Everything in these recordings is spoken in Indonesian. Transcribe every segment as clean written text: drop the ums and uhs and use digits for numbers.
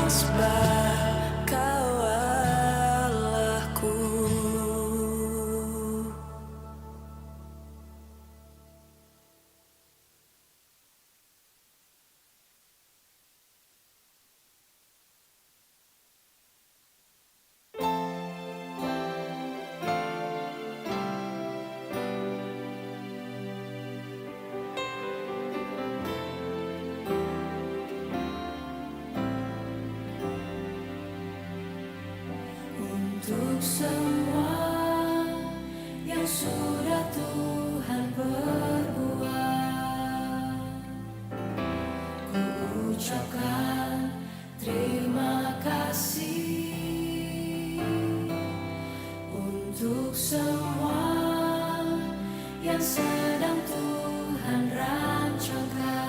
mesbah Kau Allahku. Untuk semua yang sudah Tuhan perbuat, ku ucapkan terima kasih. Untuk semua yang sedang Tuhan rancangkan,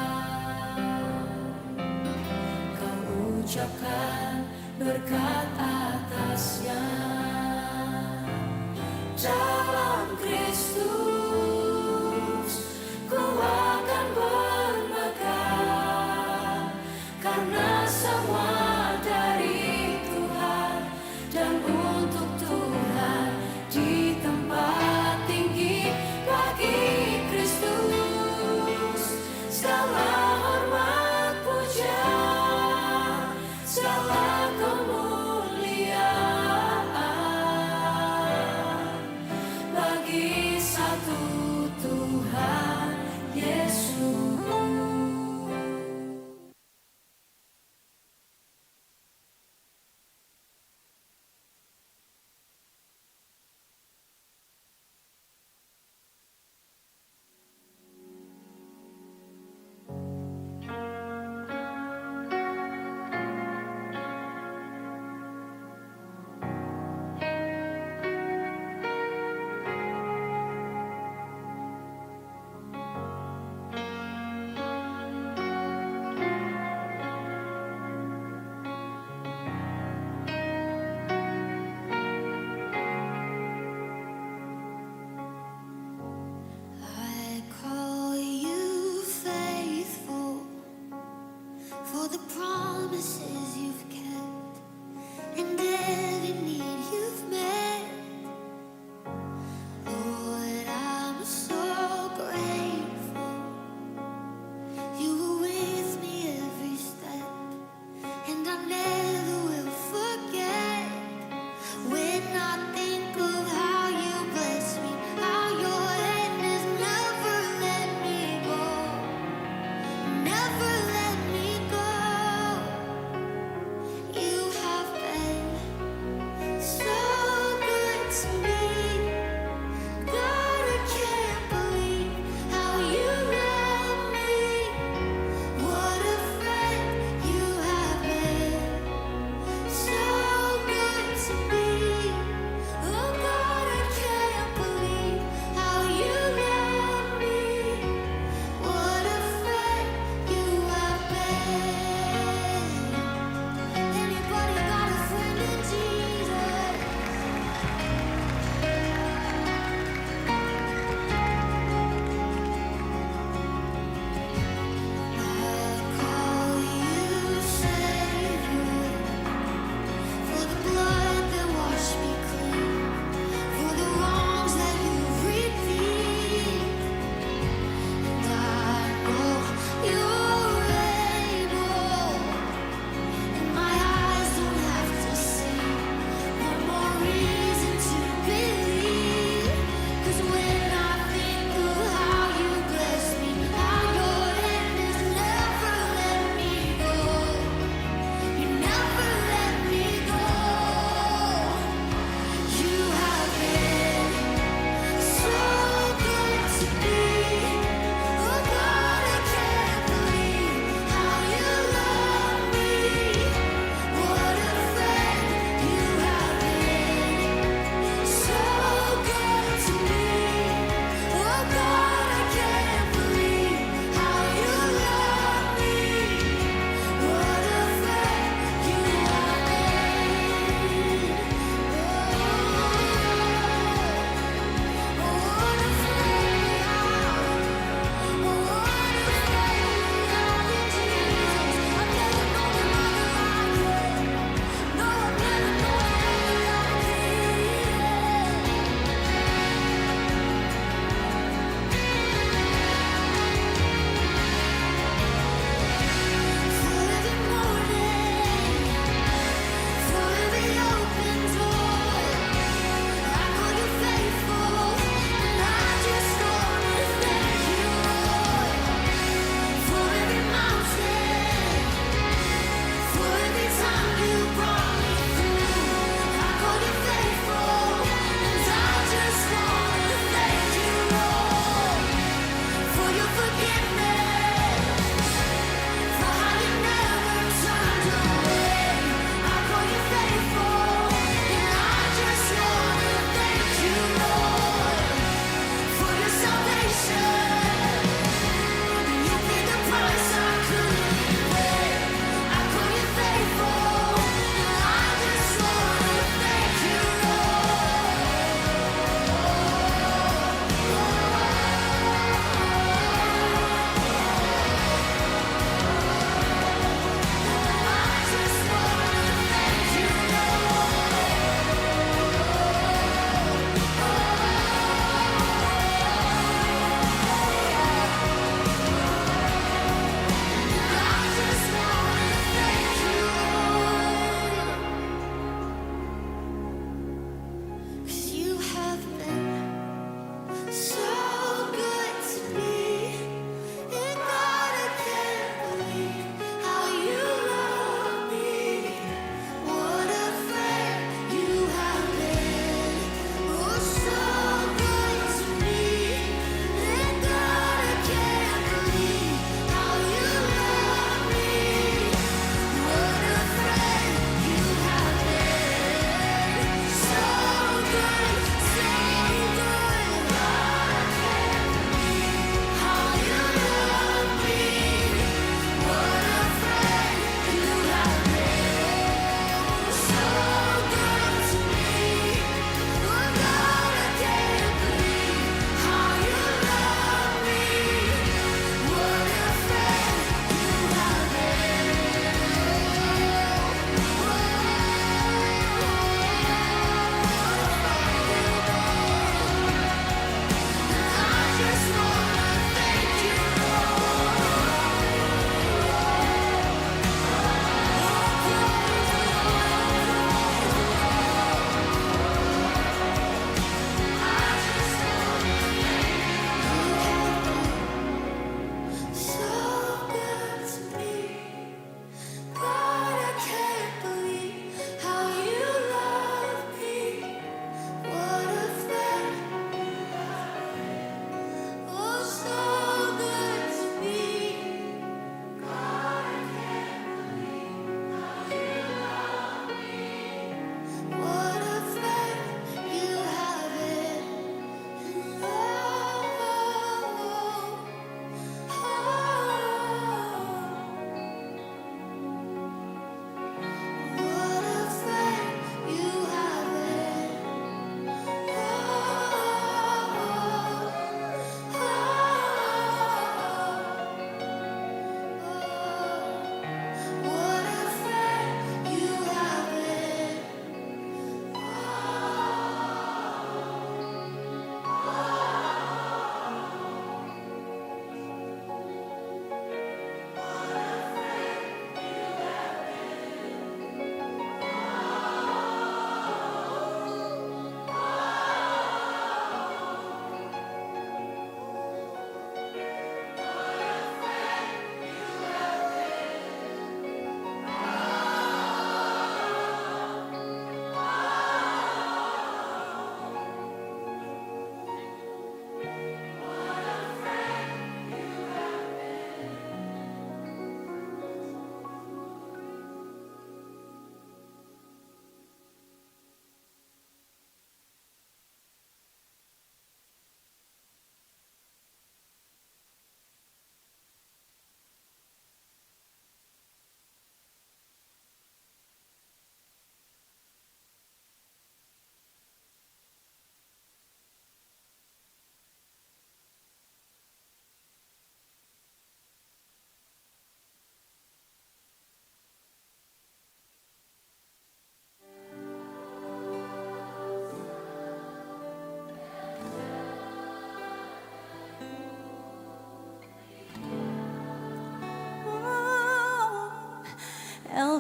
kau ucapkan berkat atasnya. Dalam Kristus ku akan bermegah, karena semua dari Tuhan dan untuk Tuhan. Di tempat tinggi bagi Kristus segala hormat puja, segala kemuliaan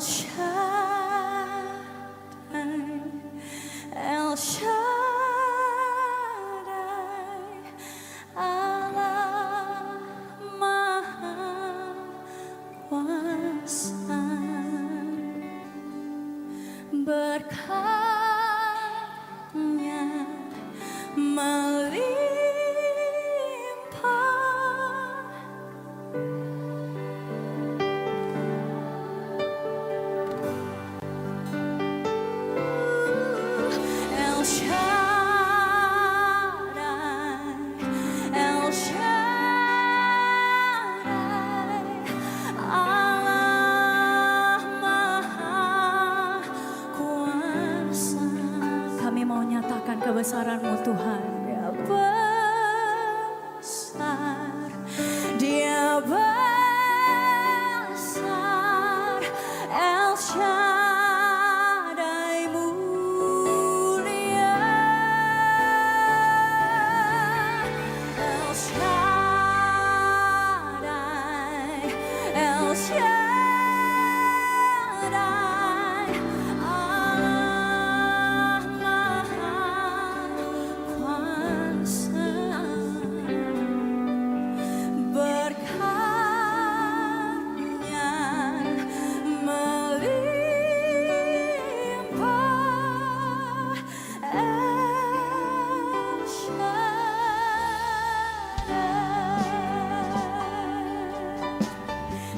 El Shaddai, Allah Maha Kuasa, berkatnya melimpah. El Shaddai, El Shaddai, Allah Maha Kuasa. Kami mau nyatakan kebesaran-Mu Tuhan. Dia besar, Dia besar, El Shaddai mulia, El Shaddai, El Shaddai, Allah Maha Kuasa, berkatnya melimpah. El Shaddai.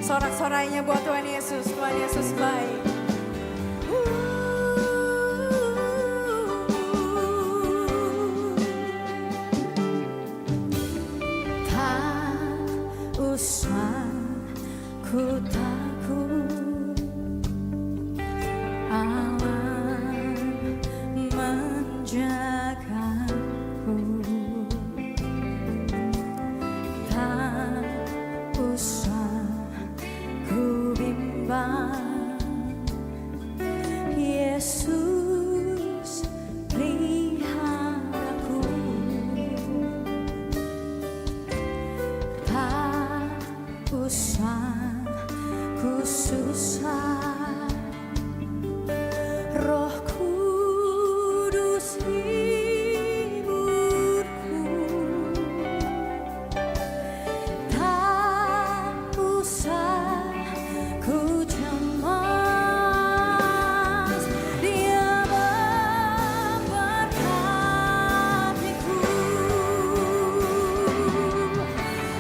Sorak-sorainya buat Tuhan Yesus. Tuhan Yesus baik. Tak usah ku takut, Allah menjagaku. Tak usah ku bimbang, Yesus peliharaku. Tak usah ku susah, Roh Kudus hiburku. Tak usah ku cemas, Dia memberkatiku.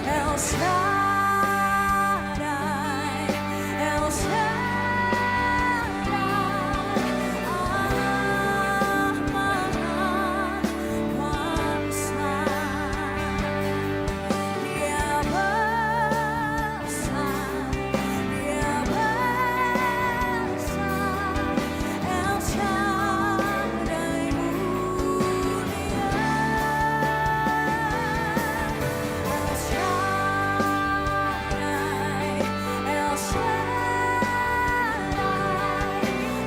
El Shaddai, El Shaddai, Allah Maha Kuasa. Dia besar, Dia besar, El Shaddai mulia, El Shaddai, El Shaddai,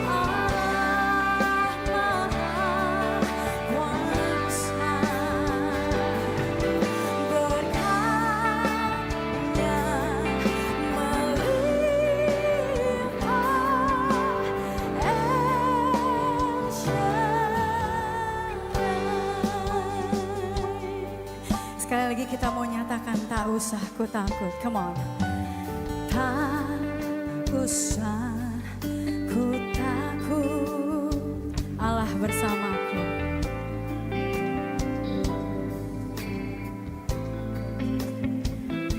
Allah Maha Kuasa, berkatnya melimpah. El Shaddai. Sekali lagi kita mau nyatakan tak usah ku takut. Come on. Tak usah ku takut, Allah bersamaku.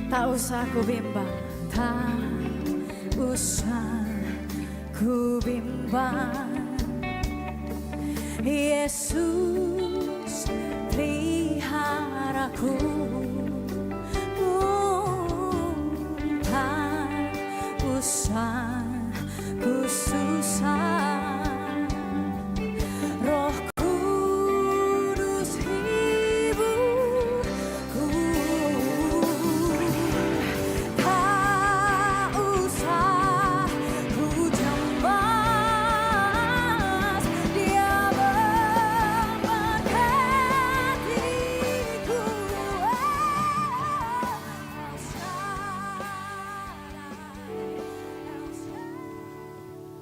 Tak usah ku bimbang, tak usah ku bimbang, Yesus peliharaku. Tak usah ku susah, Roh Kudus hiburku. Tak usah ku cemas, Dia memberkatiku. El Shaddai, El Shaddai.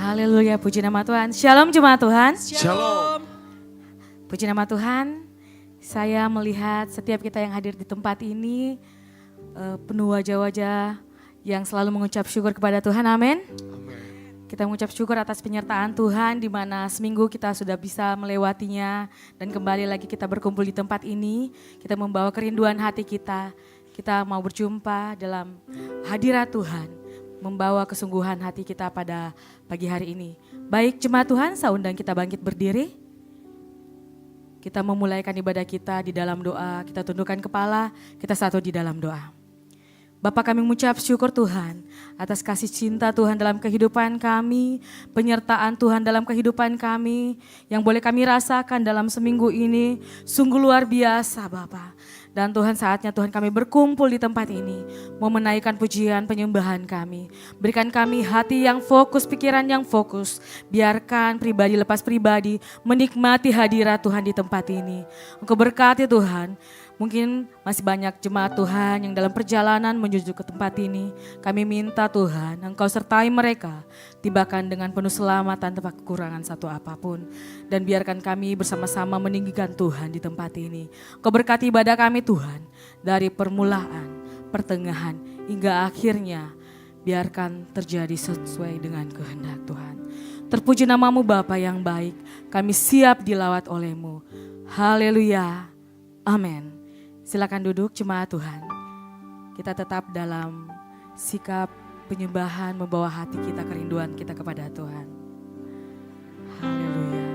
Haleluya, puji nama Tuhan. Shalom jemaat Tuhan. Shalom. Puji nama Tuhan. Saya melihat setiap kita yang hadir di tempat ini penuh wajah-wajah yang selalu mengucap syukur kepada Tuhan. Amin. Kita mengucap syukur atas penyertaan Tuhan di mana seminggu kita sudah bisa melewatinya dan kembali lagi kita berkumpul di tempat ini. Kita membawa kerinduan hati kita. Kita mau berjumpa dalam hadirat Tuhan, membawa kesungguhan hati kita pada pagi hari ini. Baik jemaat Tuhan, saya undang kita bangkit berdiri. Kita memulaikan ibadah kita di dalam doa, kita tundukkan kepala, kita satu di dalam doa. Bapa, kami mengucap syukur Tuhan atas kasih cinta Tuhan dalam kehidupan kami, penyertaan Tuhan dalam kehidupan kami yang boleh kami rasakan dalam seminggu ini sungguh luar biasa Bapa. Dan Tuhan saatnya Tuhan kami berkumpul di tempat ini, mau menaikkan pujian penyembahan kami. Berikan kami hati yang fokus, pikiran yang fokus. Biarkan pribadi lepas pribadi menikmati hadirat Tuhan di tempat ini. Engkau berkati Tuhan. Mungkin masih banyak jemaat Tuhan yang dalam perjalanan menuju ke tempat ini. Kami minta Tuhan, Engkau sertai mereka. Tibakan dengan penuh selamatan tanpa kekurangan satu apapun. Dan biarkan kami bersama-sama meninggikan Tuhan di tempat ini. Engkau berkati ibadah kami Tuhan. Dari permulaan, pertengahan, hingga akhirnya. Biarkan terjadi sesuai dengan kehendak Tuhan. Terpuji namamu Bapa yang baik. Kami siap dilawat oleh-Mu. Haleluya. Amin. Silakan duduk jemaat Tuhan. Kita tetap dalam sikap penyembahan membawa hati kita, kerinduan kita kepada Tuhan. Haleluya.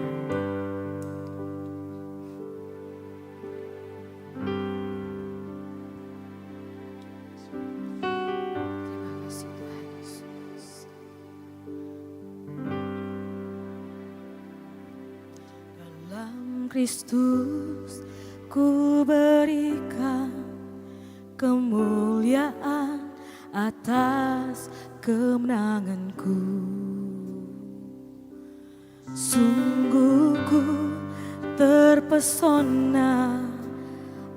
Terima kasih Tuhan Yesus. Dalam Kristus ku berikan kemuliaan atas kemenanganku. Sungguh ku terpesona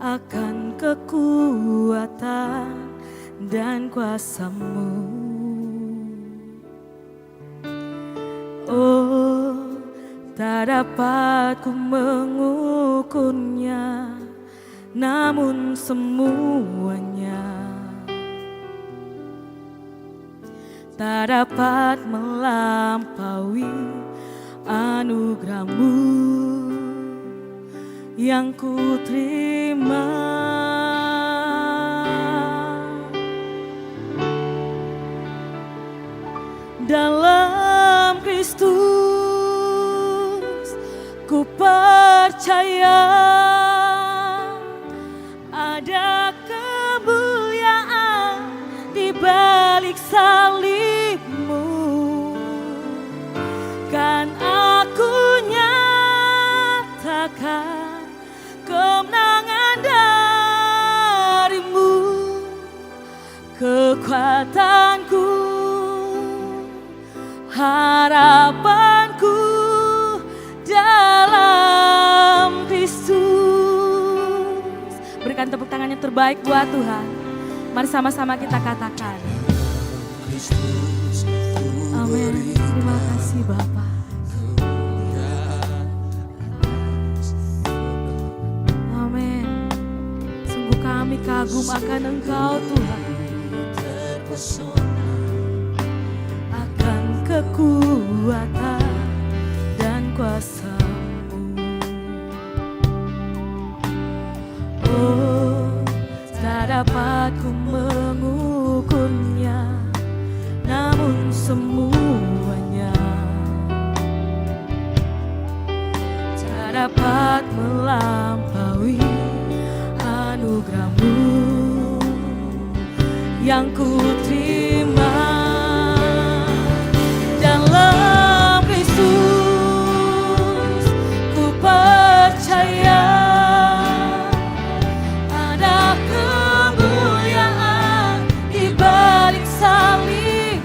akan kekuatan dan kuasa-Mu. Oh, tak dapat ku mengukurnya, namun semuanya tak dapat melampaui anugerah-Mu yang ku terima. Dalam Kristus ku percaya ada kemuliaan di balik salib-Mu. Kan aku nyatakan kemenangan dari-Mu, kekuatanku, harapanku dalam Kristus. Berikan tepuk tangan yang terbaik buat Tuhan. Mari sama-sama kita katakan. Amin. Terima kasih Bapa. Amin. Sungguh kami kagum akan Engkau Tuhan. Akan kekuatan dan kuasa-Mu. Oh, tak dapat ku mengukurnya, namun semuanya tak dapat melampaui anugerah-Mu yang ku terima. Dalam Kristus ku percaya ada kemuliaan di balik salib.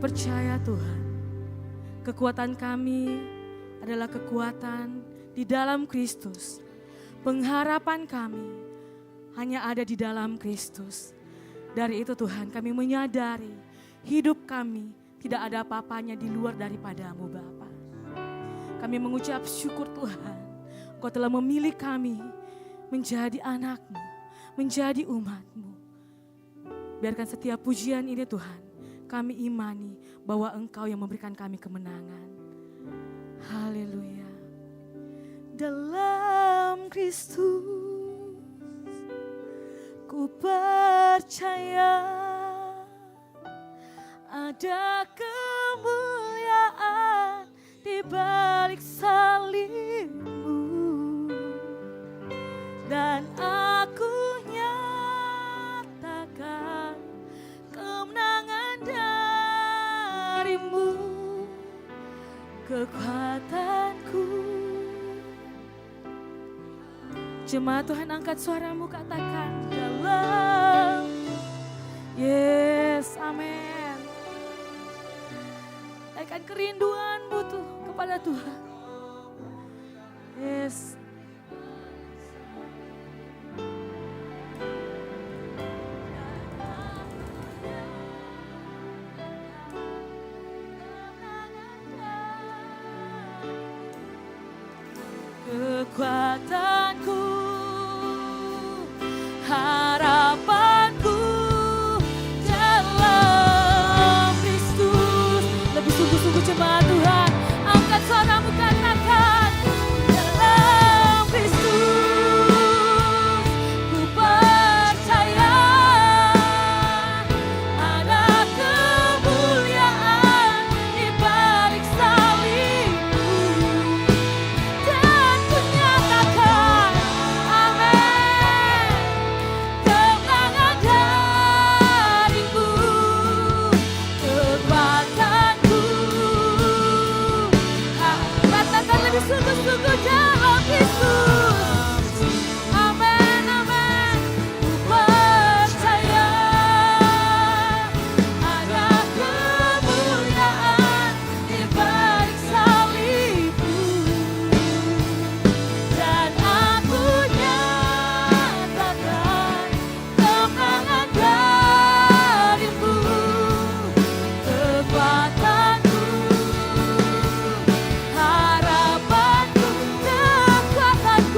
percaya Tuhan, kekuatan kami adalah kekuatan di dalam Kristus. Pengharapan kami hanya ada di dalam Kristus. Dari itu Tuhan, kami menyadari hidup kami tidak ada apa-apanya di luar daripadamu Bapa. Kami mengucap syukur Tuhan, Engkau telah memilih kami menjadi anak-Mu, menjadi umat-Mu. Biarkan setiap pujian ini Tuhan, kami imani bahwa Engkau yang memberikan kami kemenangan. Haleluya. Dalam Kristus ku percaya ada kemuliaan di balik salibmu, dan aku nyatakan kemenangan darimu, kekuatanku. Jemaat Tuhan, angkat suaramu, katakan dalam. Yes, amin. Naikkan kerinduanmu tuh kepada Tuhan. Yes. Kekuatanku, harapanku dalam Kristus. Lebih sungguh-sungguh jemaat Tuhan, angkat suaramu, katakan dalam Kristus ku percaya ada kemuliaan di balik salibmu, dan ku nyatakan amin, kemenangan darimu, kekuatanku. Katakan lebih sungguh-sungguh dalam Kristus. Amin, amin. Ku percaya ada kemuliaan di balik salibmu, dan aku nyatakan kemenangan darimu, kekuatanku, harapanku, kekuatanku.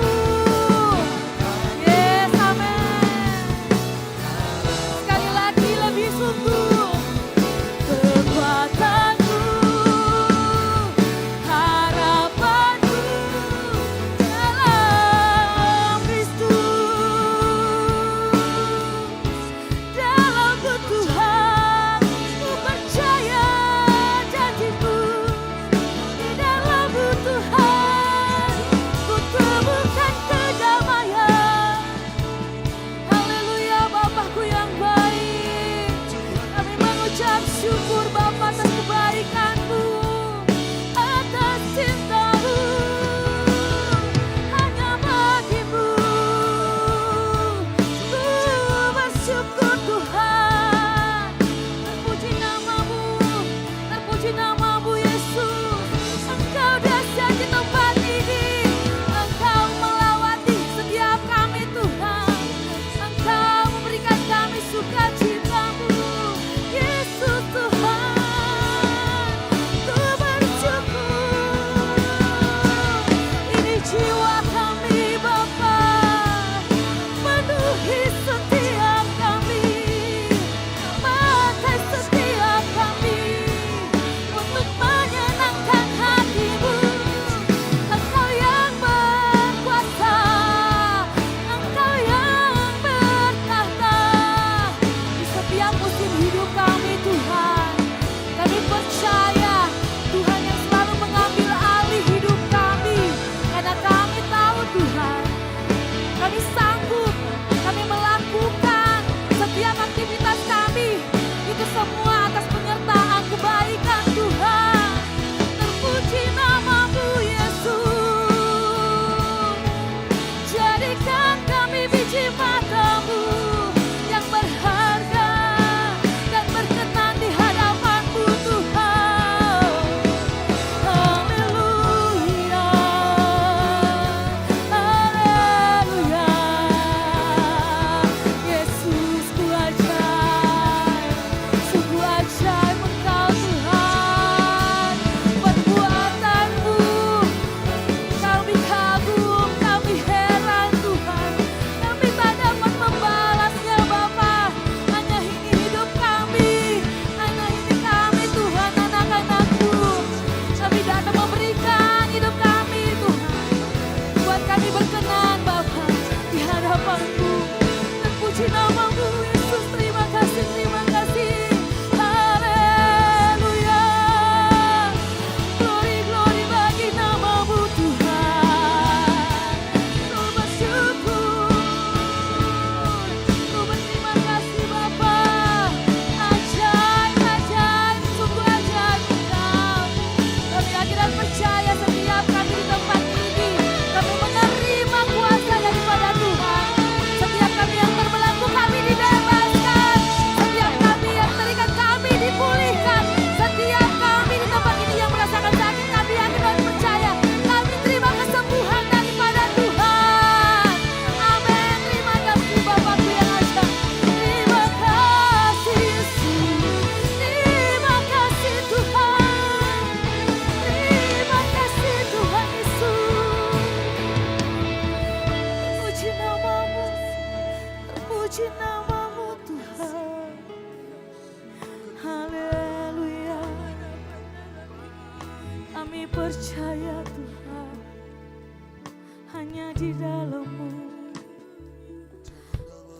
hanya di dalam-Mu.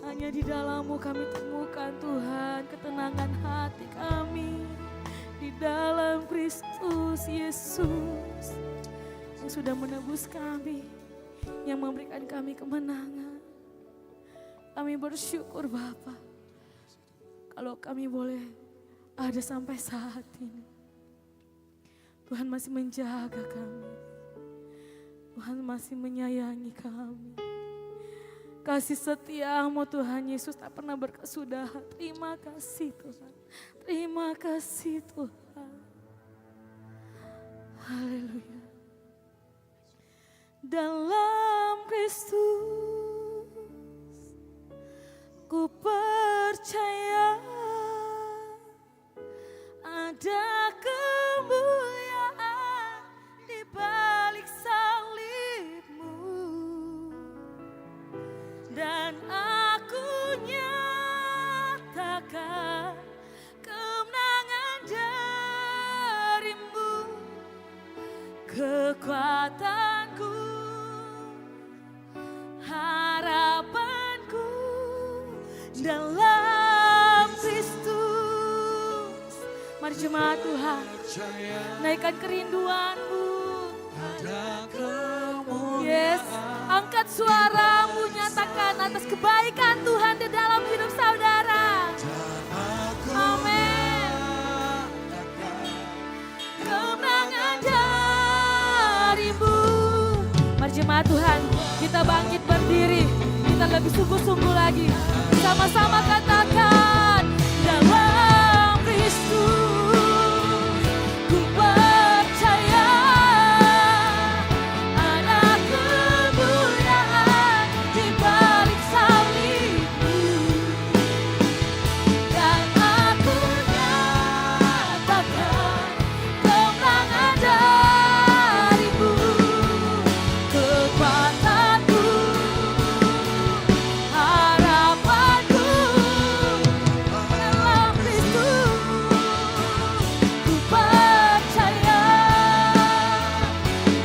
Hanya di dalam-Mu kami temukan Tuhan ketenangan hati kami. Di dalam Kristus Yesus yang sudah menebus kami, yang memberikan kami kemenangan. Kami bersyukur Bapa, kalau kami boleh ada sampai saat ini. Tuhan masih menjaga kami. Tuhan masih menyayangi kami. Kasih setia-Mu Tuhan Yesus tak pernah berkesudahan. Terima kasih Tuhan. Terima kasih Tuhan. Haleluya. Dalam Kristus ku percaya ada kemuliaan di balik salib-Mu, dan aku nyatakan kemenangan dari-Mu. Kekuatanku, harapanku dalam Kristus. Mari jemaat Tuhan, naikkan kerinduan-Mu. Yes, angkat suaramu, nyatakan atas kebaikan Tuhan di dalam hidup saudara. Amin. Kemenangan dari-Mu. Mari jemaat Tuhan, kita bangkit berdiri. Kita lebih sungguh-sungguh lagi. Sama-sama katakan, dalam Kristus ku percaya ada kemuliaan di balik salib-Mu, dan aku nyatakan kemenangan dari-Mu. Kekuatanku, harapanku dalam Kristus. Ku percaya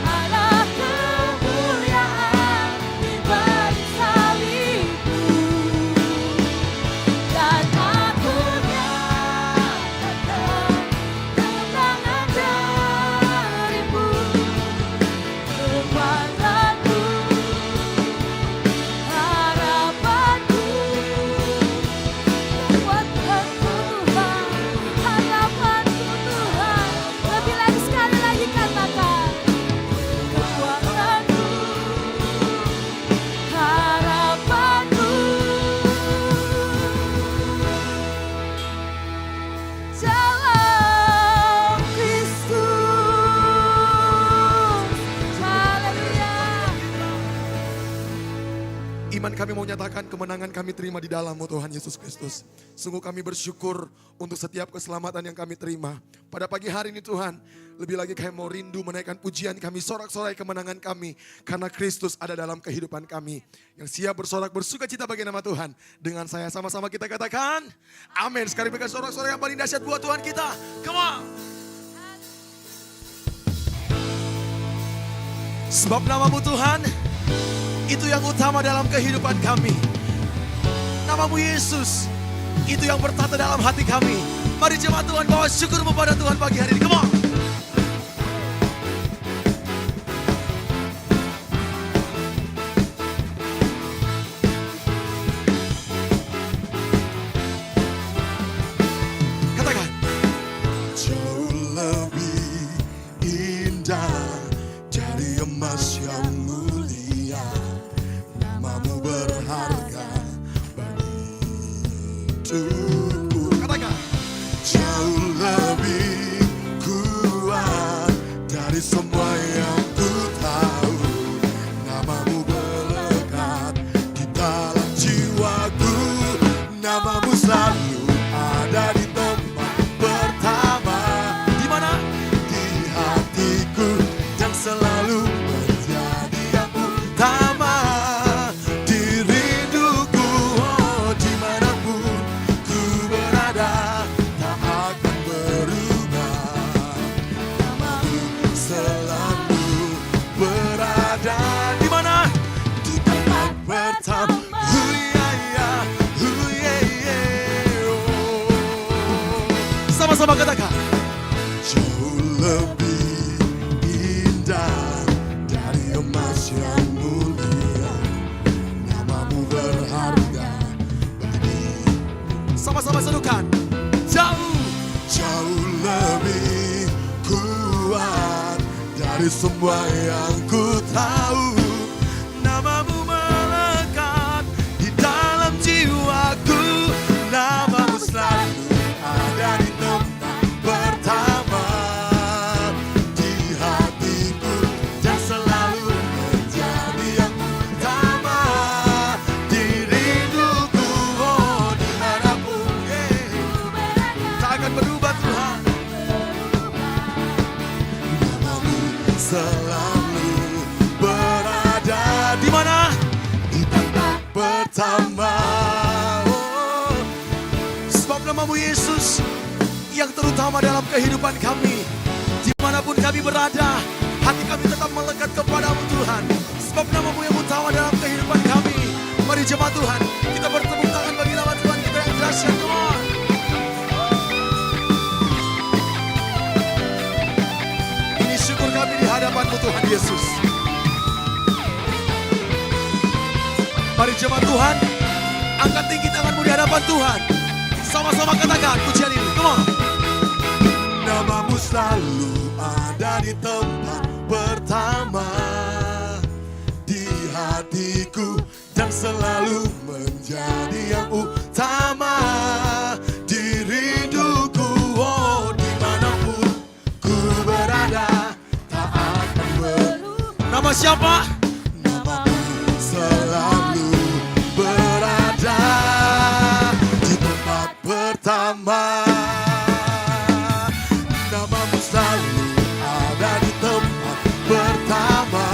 ada kemuliaan di balik salib-Mu, dan aku nyatakan kemenangan dari-Mu. Kekuatanku, harapanku, kekuatanku Tuhan, harapanku Tuhan. Lebih lagi, sekali lagi katakan, kekuatanku, harapanku dalam Kristus. Haleluya. Iman kami mau nyatakan kemenangan kami terima di dalam-Mu Tuhan Yesus Kristus. Sungguh kami bersyukur untuk setiap keselamatan yang kami terima. Pada pagi hari ini Tuhan, lebih lagi kami mau rindu menaikkan pujian kami, sorak-sorai kemenangan kami. Karena Kristus ada dalam kehidupan kami. Yang siap bersorak bersuka cita bagi nama Tuhan. Dengan saya sama-sama kita katakan, amin. Sekali berikan sorak-sorai yang paling dahsyat buat Tuhan kita. Come on. Sebab nama-Mu Tuhan, itu yang utama dalam kehidupan kami. Nama-Mu Yesus, itu yang bertata dalam hati kami. Mari jemaat Tuhan bawa syukurmu pada Tuhan pagi hari ini. Come on. Katakan. Jauh lebih indah dari emas yang mulia. Namamu berharga bagi hidupku. Katakan. Jauh lebih kuat dari semua yang ku tahu. Namamu melekat di dalam jiwaku. Namamu selalu ada di tempat pertama. Di mana? Di hatiku yang selalu menjadi yang utama. Di rinduku, oh, dimanapun ku Sama-sama serukan. Jauh, jauh lebih kuat dari semua yang ku tahu. Namamu melekat di dalam jiwaku. Namamu selalu ada di tempat pertama di hatiku, dan selalu menjadi yang utama di rinduku. Oh, dimanapun tak akan berubah Tuhan. Namamu selalu berada di mana? Di tempat pertama. Oh, sebab namamu Yesus yang terutama dalam kehidupan kami. Dimanapun kami berada, hati kami tetap melekat kepadamu Tuhan. Sebab namamu yang utama dalam kehidupan kami. Mari jemaat Tuhan, kita bertepuk tangan bagi nama Tuhan kita yang dahsyat. Come on. Ini syukur kami di hadapan-Mu Tuhan Yesus. Mari jemaat Tuhan, angkat tinggi tanganmu di hadapan Tuhan. Sama-sama katakan pujian ini, come on. Namamu selalu ada di tempat pertama di hatiku, dan selalu menjadi yang utama di rinduku. Oh, dimanapun ku berada tak akan berubah. Nama siapa? Namamu selalu berada di tempat pertama. Namamu selalu ada di tempat pertama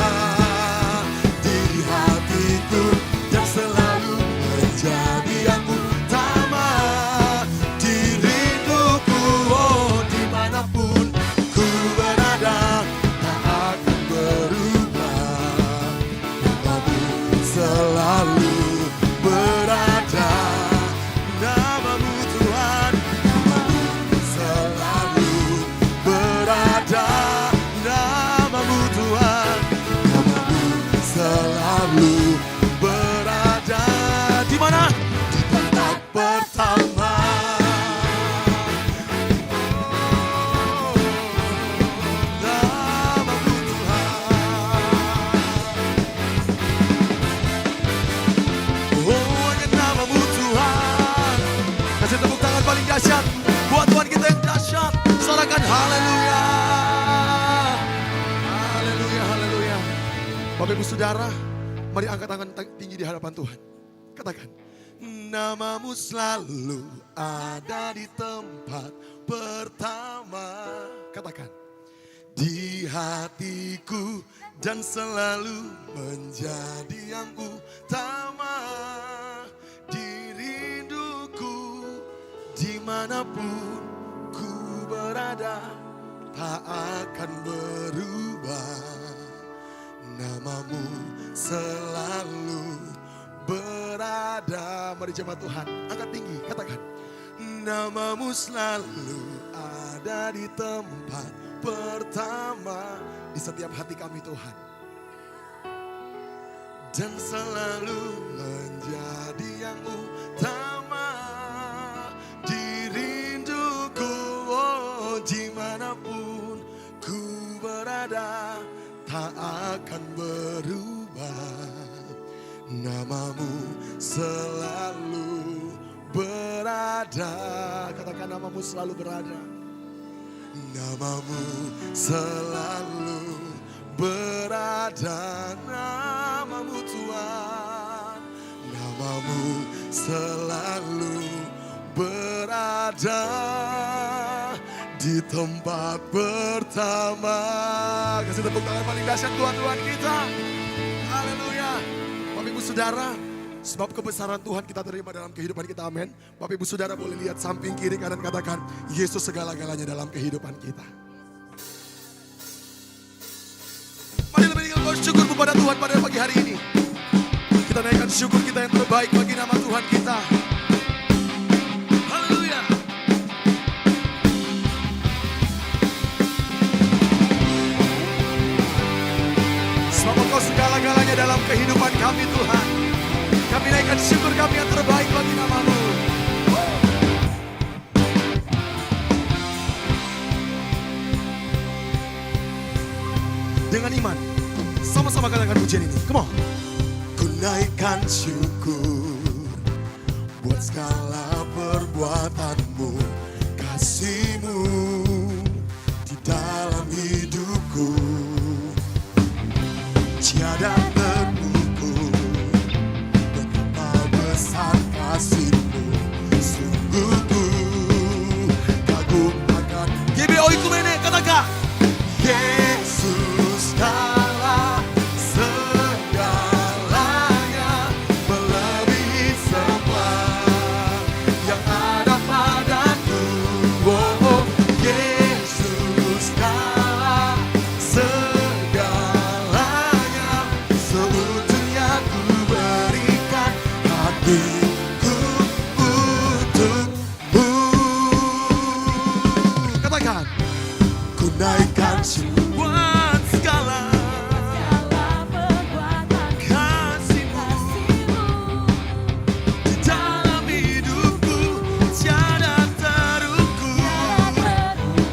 di hatiku, dan selalu menjadi yang utama di rinduku. Oh, dimanapun ku berada tak akan berubah. Namamu selalu berada. Namamu Tuhan, namamu selalu berada. Namamu Tuhan, namamu selalu berada. Di mana? Di tempat pertama. Namamu Tuhan. Oh, hanya namamu Tuhan. Kasih tepuk tangan paling dahsyat buat Tuhan kita yang dahsyat. Sorakan haleluya. Haleluya, haleluya. Bapak Ibu Saudara, mari angkat tangan tinggi di hadapan Tuhan. Katakan, namamu selalu ada di tempat pertama. Katakan, di hatiku, dan selalu menjadi yang utama di rinduku. Dimanapun ku berada tak akan berubah. Namamu selalu berada. Mari jemaat Tuhan, angkat tinggi, katakan, namamu selalu ada di tempat pertama di setiap hati kami Tuhan, dan selalu menjadi yang utama di rinduku. Oh, dimanapun ku berada tak akan berubah. Namamu selalu berada. Katakan, namamu selalu berada. Namamu selalu berada. Namamu Tuhan, namamu selalu berada di tempat pertama. Kasih tepuk tangan paling dahsyat buat Tuhan kita. Haleluya. Bapak Ibu Saudara, sebab kebesaran Tuhan kita terima dalam kehidupan kita, amin. Bapak Ibu Saudara boleh lihat samping kiri kanan, katakan, Yesus segala-galanya dalam kehidupan kita. Mari lebih dengan bersyukur kepada Tuhan pada pagi hari ini. Kita naikkan syukur kita yang terbaik bagi nama Tuhan kita. Haleluya. Sebab Engkau segala-galanya dalam kehidupan kami Tuhan. Kami naikkan syukur kami yang terbaik bagi nama-Mu. dengan iman. Sama-sama katakan pujian ini. Come on. Ku naikkan syukur buat segala perbuatanmu, kasihmu di dalam hidupku. Tiada terukur betapa besar kasihmu. Sungguh ku kagum akan GBO Ikumene, katakan Yesus kalah segalanya, melebihi semua yang ada padaku. Oh, Yesus kalah segalanya, seutuhnya ku berikan hatiku untukmu. Katakan, ku naikkan buat segala kasihmu di dalam hidupku, tiada terukur.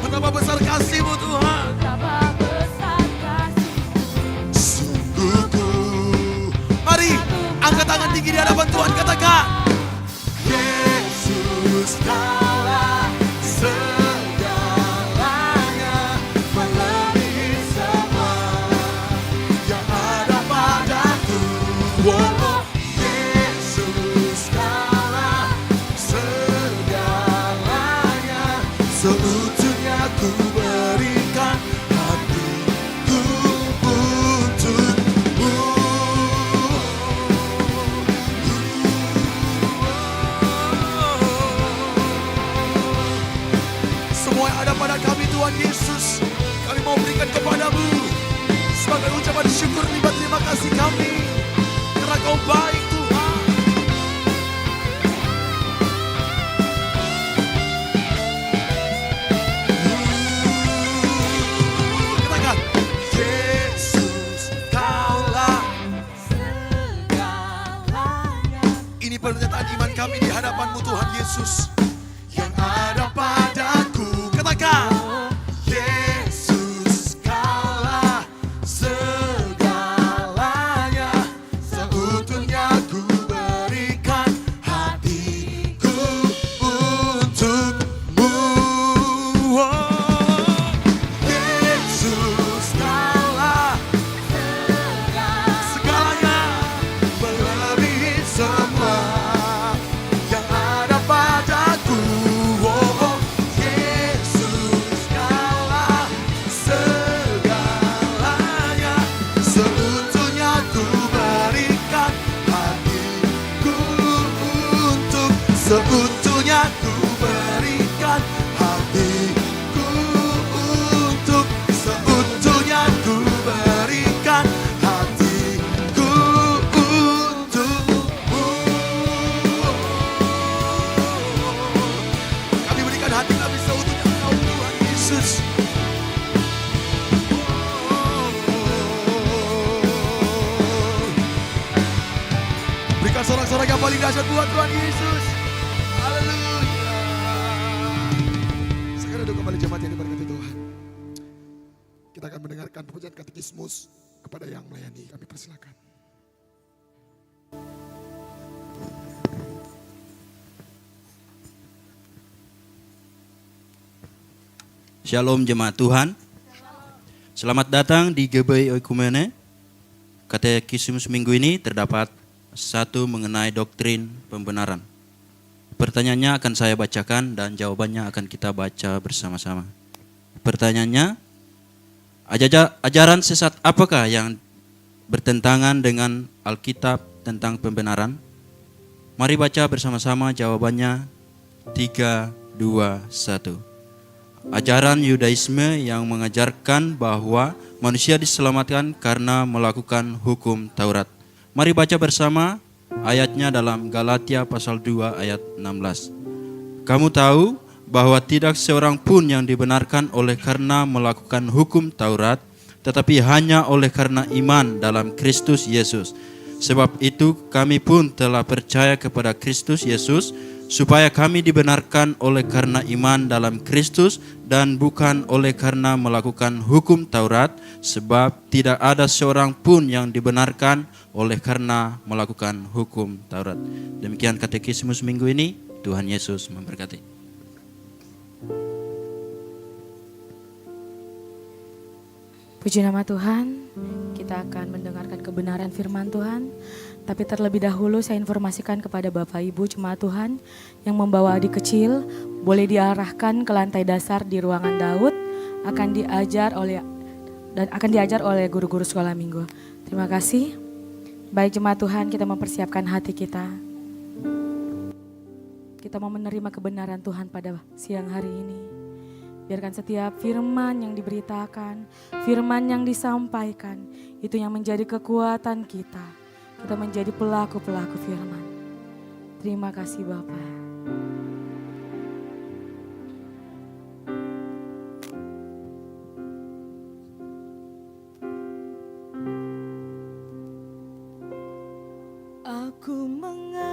Betapa besar kasihmu Tuhan. Sungguh ku. Mari angkat tangan tinggi di hadapan Tuhan, katakan Yesus kalah segalanya, melebihi semua yang ada padaku. Oh, Yesus kalah segalanya, seutuhnya ku berikan hatiku untukmu. Semua yang ada pada kami Tuhan Yesus, kami mau berikan kepadamu sebagai ucapan syukur lipat terima kasih kami, karena Kau baik Tuhan. Katakan Yesus Kaulah segalanya. Ini pernyataan iman kami di hadapan-Mu Tuhan Yesus. Yang ada padaku, katakan Yesus kalah segalanya, seutuhnya ku berikan hatiku untukmu. Oh, Yesus kalah segalanya, melebihi semua yang ada padaku. Oh, Yesus kalah segalanya, seutuhnya ku berikan hatiku untuk, seutuhnya ku berikan hatiku untuk, seutuhnya ku berikan hatiku untukmu. Kami berikan hati kami seutuhnya Engkau Tuhan Yesus. Berikan sorak-sorak yang paling dahsyat buat Tuhan Yesus. Haleluya. Sekarang duduk kembali jemaat yang diberkati Tuhan. Kita akan mendengarkan pujian katekismus kepada yang melayani. Kami persilakan. Shalom jemaat Tuhan. Selamat datang di GBI Oikumene. Katekismus minggu ini terdapat satu mengenai doktrin pembenaran. Pertanyaannya akan saya bacakan dan jawabannya akan kita baca bersama-sama. Pertanyaannya, ajaran sesat apakah yang bertentangan dengan Alkitab tentang pembenaran? Mari baca bersama-sama jawabannya. 3, 2, 1. Ajaran Yudaisme yang mengajarkan bahwa manusia diselamatkan karena melakukan hukum Taurat. Mari baca bersama ayatnya dalam Galatia pasal 2 ayat 16. Kamu tahu bahwa tidak seorang pun yang dibenarkan oleh karena melakukan hukum Taurat, tetapi hanya oleh karena iman dalam Kristus Yesus. Sebab itu kami pun telah percaya kepada Kristus Yesus supaya kami dibenarkan oleh karena iman dalam Kristus dan bukan oleh karena melakukan hukum Taurat, sebab tidak ada seorang pun yang dibenarkan oleh karena melakukan hukum Taurat. Demikian katekismus minggu ini. Tuhan Yesus memberkati. Puji nama Tuhan, kita akan mendengarkan kebenaran firman Tuhan. Tapi terlebih dahulu saya informasikan kepada Bapak Ibu jemaat Tuhan yang membawa adik kecil, boleh diarahkan ke lantai dasar di ruangan Daud, akan diajar oleh guru-guru sekolah minggu. Terima kasih. Baik jemaat Tuhan, kita mempersiapkan hati kita. Kita mau menerima kebenaran Tuhan pada siang hari ini. Biarkan setiap firman yang diberitakan, firman yang disampaikan, itu yang menjadi kekuatan kita. Kita menjadi pelaku-pelaku firman. Terima kasih Bapak. Aku mengasihi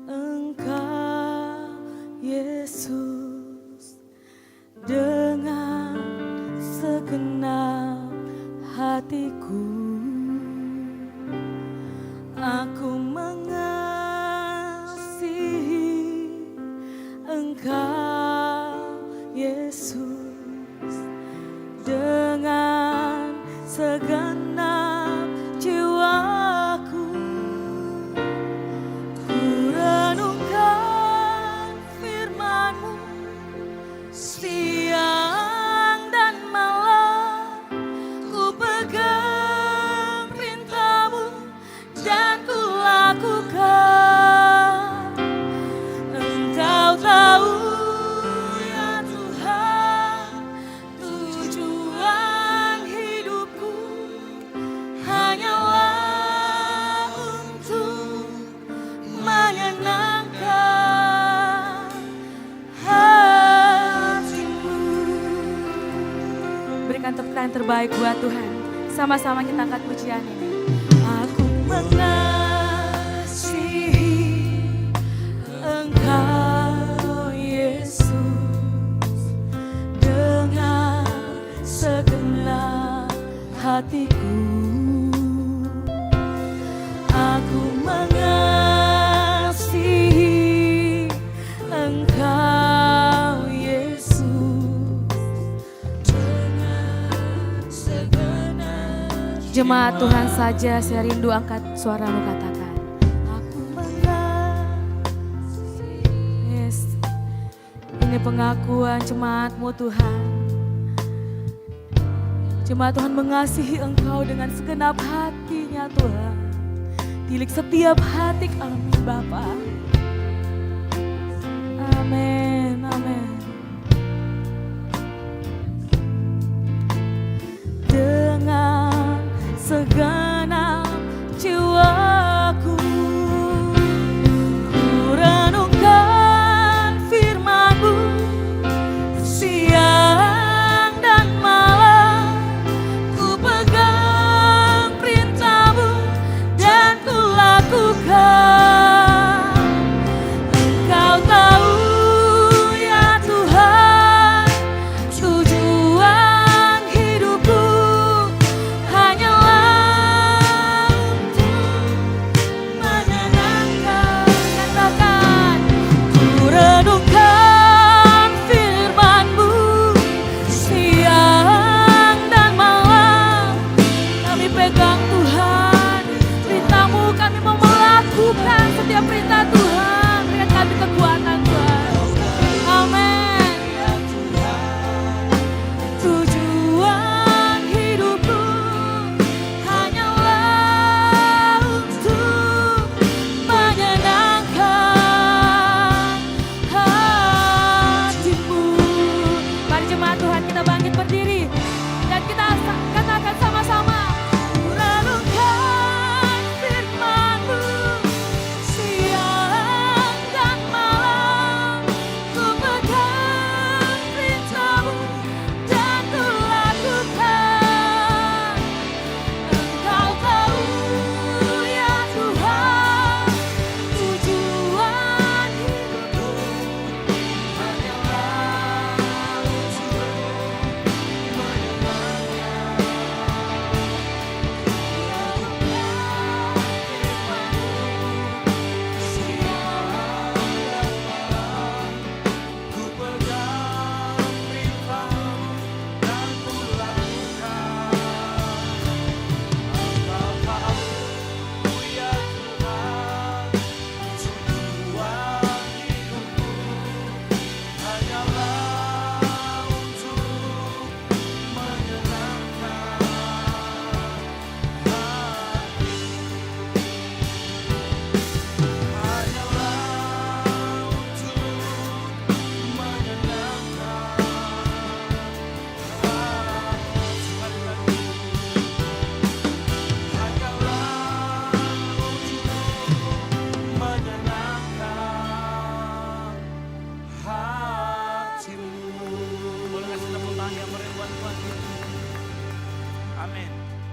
Engkau Yesus dengan segenap hatiku. Aku mengasihi Engkau Yesus dengan segenap jiwaku. Ku renungkan firman-Mu siang dan malam, ku pegang perintah-Mu dan ku lakukan. Engkau tahu ya Tuhan, tujuan hidupku hanyalah untuk menyenangkan hati-Mu. Berikan tepuk tangan terbaik buat Tuhan. Sama-sama kita angkat pujian ini. Aku mengasihi Engkau Yesus dengan segenap hatiku. Aku mengasihi Engkau Yesus dengan segenap. Jemaat Tuhan saja, saya rindu angkat suaramu katakan. Aku mengasihi. Yes. Ini pengakuan jemaat-Mu Tuhan. Jemaat Tuhan mengasihi Engkau dengan segenap hatinya Tuhan. Tilik setiap hati kami Bapa. Amin, amin. Dengan segenap jiwaku, ku renungkan firman-Mu siang dan malam, ku pegang perintah-Mu dan ku lakukan. Engkau tahu ya Tuhan, tujuan hidupku hanyalah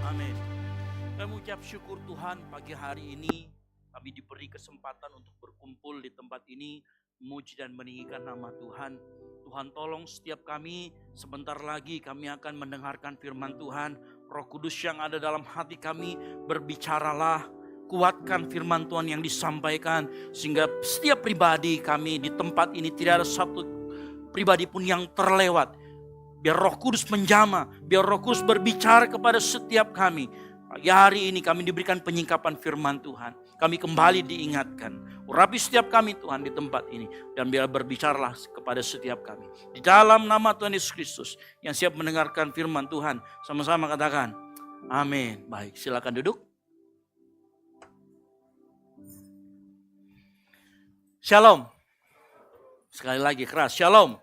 Amin. Kami mengucap syukur Tuhan pagi hari ini kami diberi kesempatan untuk berkumpul di tempat ini memuji dan meninggikan nama Tuhan. Tuhan tolong setiap kami, sebentar lagi kami akan mendengarkan firman Tuhan. Roh Kudus yang ada dalam hati kami, berbicaralah, kuatkan firman Tuhan yang disampaikan sehingga setiap pribadi kami di tempat ini tidak ada satu pribadi pun yang terlewat. Biar Roh Kudus menjamah, biar Roh Kudus berbicara kepada setiap kami. Pagi hari ini kami diberikan penyingkapan firman Tuhan. Kami kembali diingatkan. Urapi setiap kami Tuhan di tempat ini. Dan biar berbicaralah kepada setiap kami. Di dalam nama Tuhan Yesus Kristus yang siap mendengarkan firman Tuhan. Sama-sama katakan, amin. Baik, silakan duduk. Shalom. Sekali lagi keras, shalom.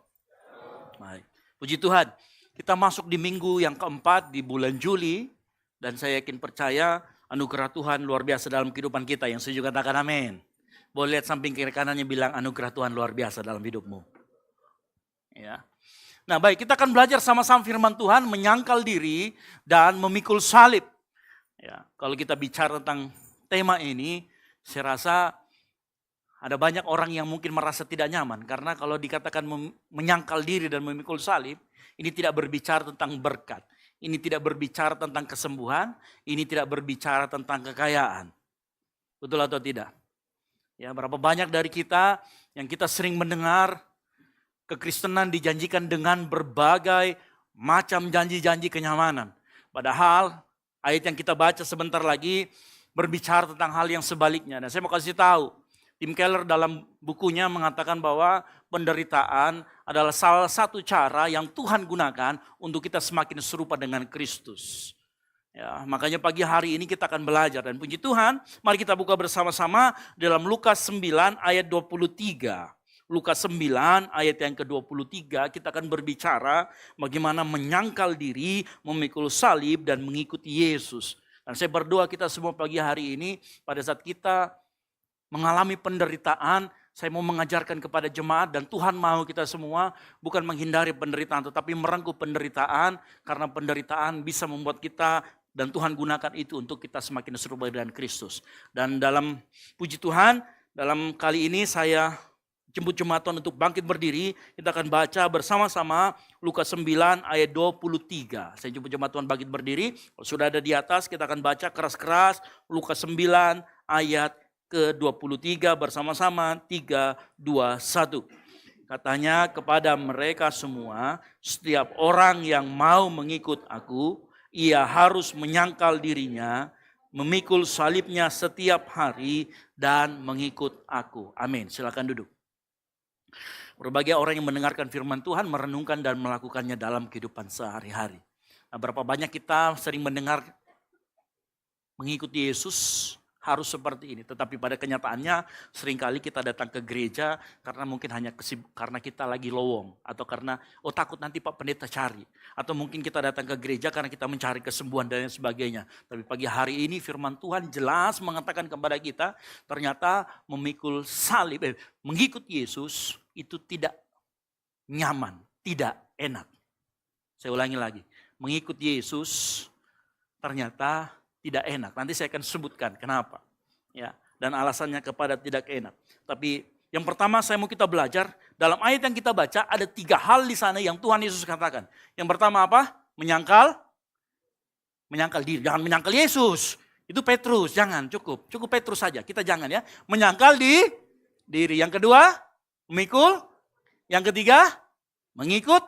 Baik. Puji Tuhan, kita masuk di minggu yang keempat di bulan Juli. Dan saya yakin percaya anugerah Tuhan luar biasa dalam kehidupan kita. Yang saya juga katakan amin. Boleh lihat samping kiri kanannya bilang anugerah Tuhan luar biasa dalam hidupmu. Ya. Nah baik, kita akan belajar sama-sama firman Tuhan, menyangkal diri dan memikul salib. Ya, kalau kita bicara tentang tema ini, saya rasa ada banyak orang yang mungkin merasa tidak nyaman. Karena kalau dikatakan menyangkal diri dan memikul salib, ini tidak berbicara tentang berkat. Ini tidak berbicara tentang kesembuhan. Ini tidak berbicara tentang kekayaan. Betul atau tidak? Ya, berapa banyak dari kita yang kita sering mendengar kekristenan dijanjikan dengan berbagai macam janji-janji kenyamanan. Padahal ayat yang kita baca sebentar lagi berbicara tentang hal yang sebaliknya. Dan saya mau kasih tahu. Tim Keller dalam bukunya mengatakan bahwa penderitaan adalah salah satu cara yang Tuhan gunakan untuk kita semakin serupa dengan Kristus. Ya, makanya pagi hari ini kita akan belajar dan puji Tuhan, mari kita buka bersama-sama dalam Lukas 9 ayat 23. Lukas 9 ayat yang ke-23 kita akan berbicara bagaimana menyangkal diri, memikul salib dan mengikuti Yesus. Dan saya berdoa kita semua pagi hari ini pada saat kita mengalami penderitaan, saya mau mengajarkan kepada jemaat dan Tuhan mau kita semua bukan menghindari penderitaan tetapi merengkuh penderitaan karena penderitaan bisa membuat kita dan Tuhan gunakan itu untuk kita semakin serupa dengan Kristus. Dan dalam puji Tuhan, dalam kali ini saya jemput jemaat Tuhan untuk bangkit berdiri. Kita akan baca bersama-sama Lukas 9 ayat 23. Saya jemput jemaat Tuhan bangkit berdiri. Kalau sudah ada di atas kita akan baca keras-keras Lukas 9 ayat ke-23 bersama-sama 3, 2, 1. Katanya kepada mereka semua, setiap orang yang mau mengikut aku, ia harus menyangkal dirinya, memikul salibnya setiap hari dan mengikut aku. Amin. Silakan duduk. Berbagai orang yang mendengarkan firman Tuhan merenungkan dan melakukannya dalam kehidupan sehari-hari. Nah, berapa banyak kita sering mendengar mengikuti Yesus harus seperti ini. Tetapi pada kenyataannya seringkali kita datang ke gereja karena mungkin hanya karena kita lagi lowong. Atau karena takut nanti Pak Pendeta cari. Atau mungkin kita datang ke gereja karena kita mencari kesembuhan dan sebagainya. Tapi pagi hari ini firman Tuhan jelas mengatakan kepada kita ternyata memikul salib, mengikuti Yesus itu tidak nyaman, tidak enak. Saya ulangi lagi, mengikuti Yesus ternyata tidak enak. Nanti saya akan sebutkan kenapa. Ya, dan alasannya kepada tidak enak. Tapi yang pertama saya mau kita belajar. Dalam ayat yang kita baca ada 3 hal di sana yang Tuhan Yesus katakan. Yang pertama apa? Menyangkal diri. Jangan menyangkal Yesus. Itu Petrus. Jangan, cukup. Cukup Petrus saja. Kita jangan ya. Menyangkal di diri. Yang kedua, memikul. Yang ketiga, mengikut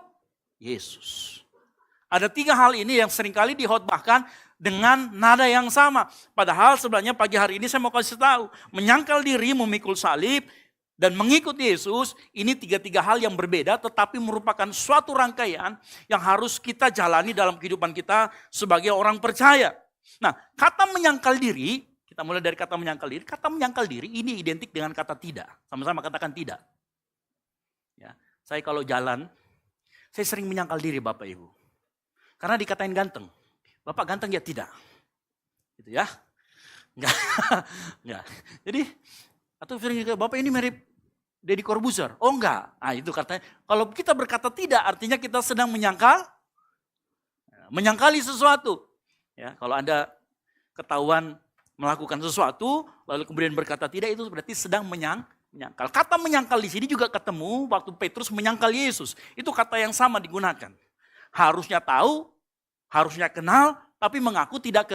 Yesus. Ada 3 hal ini yang seringkali dihotbahkan dengan nada yang sama. Padahal sebenarnya pagi hari ini saya mau kasih tahu. Menyangkal diri, memikul salib, dan mengikuti Yesus. Ini 3 hal yang berbeda tetapi merupakan suatu rangkaian yang harus kita jalani dalam kehidupan kita sebagai orang percaya. Nah, kata menyangkal diri, kita mulai dari kata menyangkal diri. Kata menyangkal diri ini identik dengan kata tidak. Sama-sama katakan tidak. Ya, saya kalau jalan, saya sering menyangkal diri Bapak Ibu. Karena dikatain ganteng. Bapak ganteng ya tidak. Gitu ya. Enggak. Enggak. Jadi atau Bapak ini mirip Deddy Corbuzier. Oh enggak. Ah itu katanya. Kalau kita berkata tidak artinya kita sedang menyangkali sesuatu. Ya, kalau Anda ketahuan melakukan sesuatu, lalu kemudian berkata tidak, itu berarti sedang menyangkal. Kata menyangkal di sini juga ketemu waktu Petrus menyangkal Yesus. Itu kata yang sama digunakan. Harusnya tahu, harusnya kenal, tapi mengaku tidak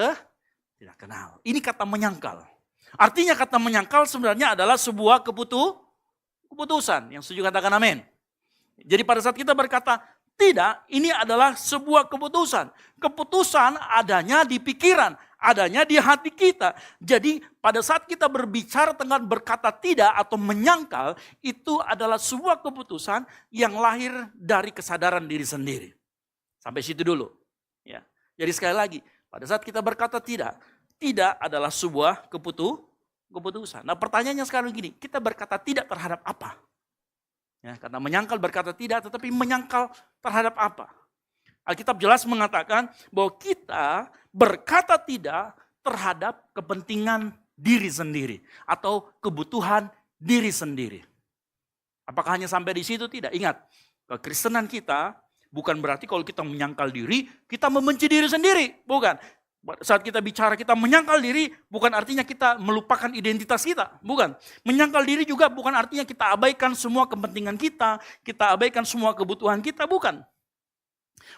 kenal. Ini kata menyangkal. Artinya kata menyangkal sebenarnya adalah sebuah keputusan. Yang setuju katakan amin. Jadi pada saat kita berkata tidak, ini adalah sebuah keputusan. Keputusan adanya di pikiran, adanya di hati kita. Jadi pada saat kita berbicara dengan berkata tidak atau menyangkal, itu adalah sebuah keputusan yang lahir dari kesadaran diri sendiri. Sampai situ dulu. Ya. Jadi sekali lagi, pada saat kita berkata tidak adalah sebuah keputusan. Nah pertanyaannya sekarang gini, kita berkata tidak terhadap apa? Ya, karena menyangkal berkata tidak, tetapi menyangkal terhadap apa? Alkitab jelas mengatakan bahwa kita berkata tidak terhadap kepentingan diri sendiri atau kebutuhan diri sendiri. Apakah hanya sampai di situ? Tidak. Ingat, kekristenan kita bukan berarti kalau kita menyangkal diri, kita membenci diri sendiri. Bukan. Saat kita bicara kita menyangkal diri, bukan artinya kita melupakan identitas kita. Bukan. Menyangkal diri juga bukan artinya kita abaikan semua kepentingan kita abaikan semua kebutuhan kita. Bukan.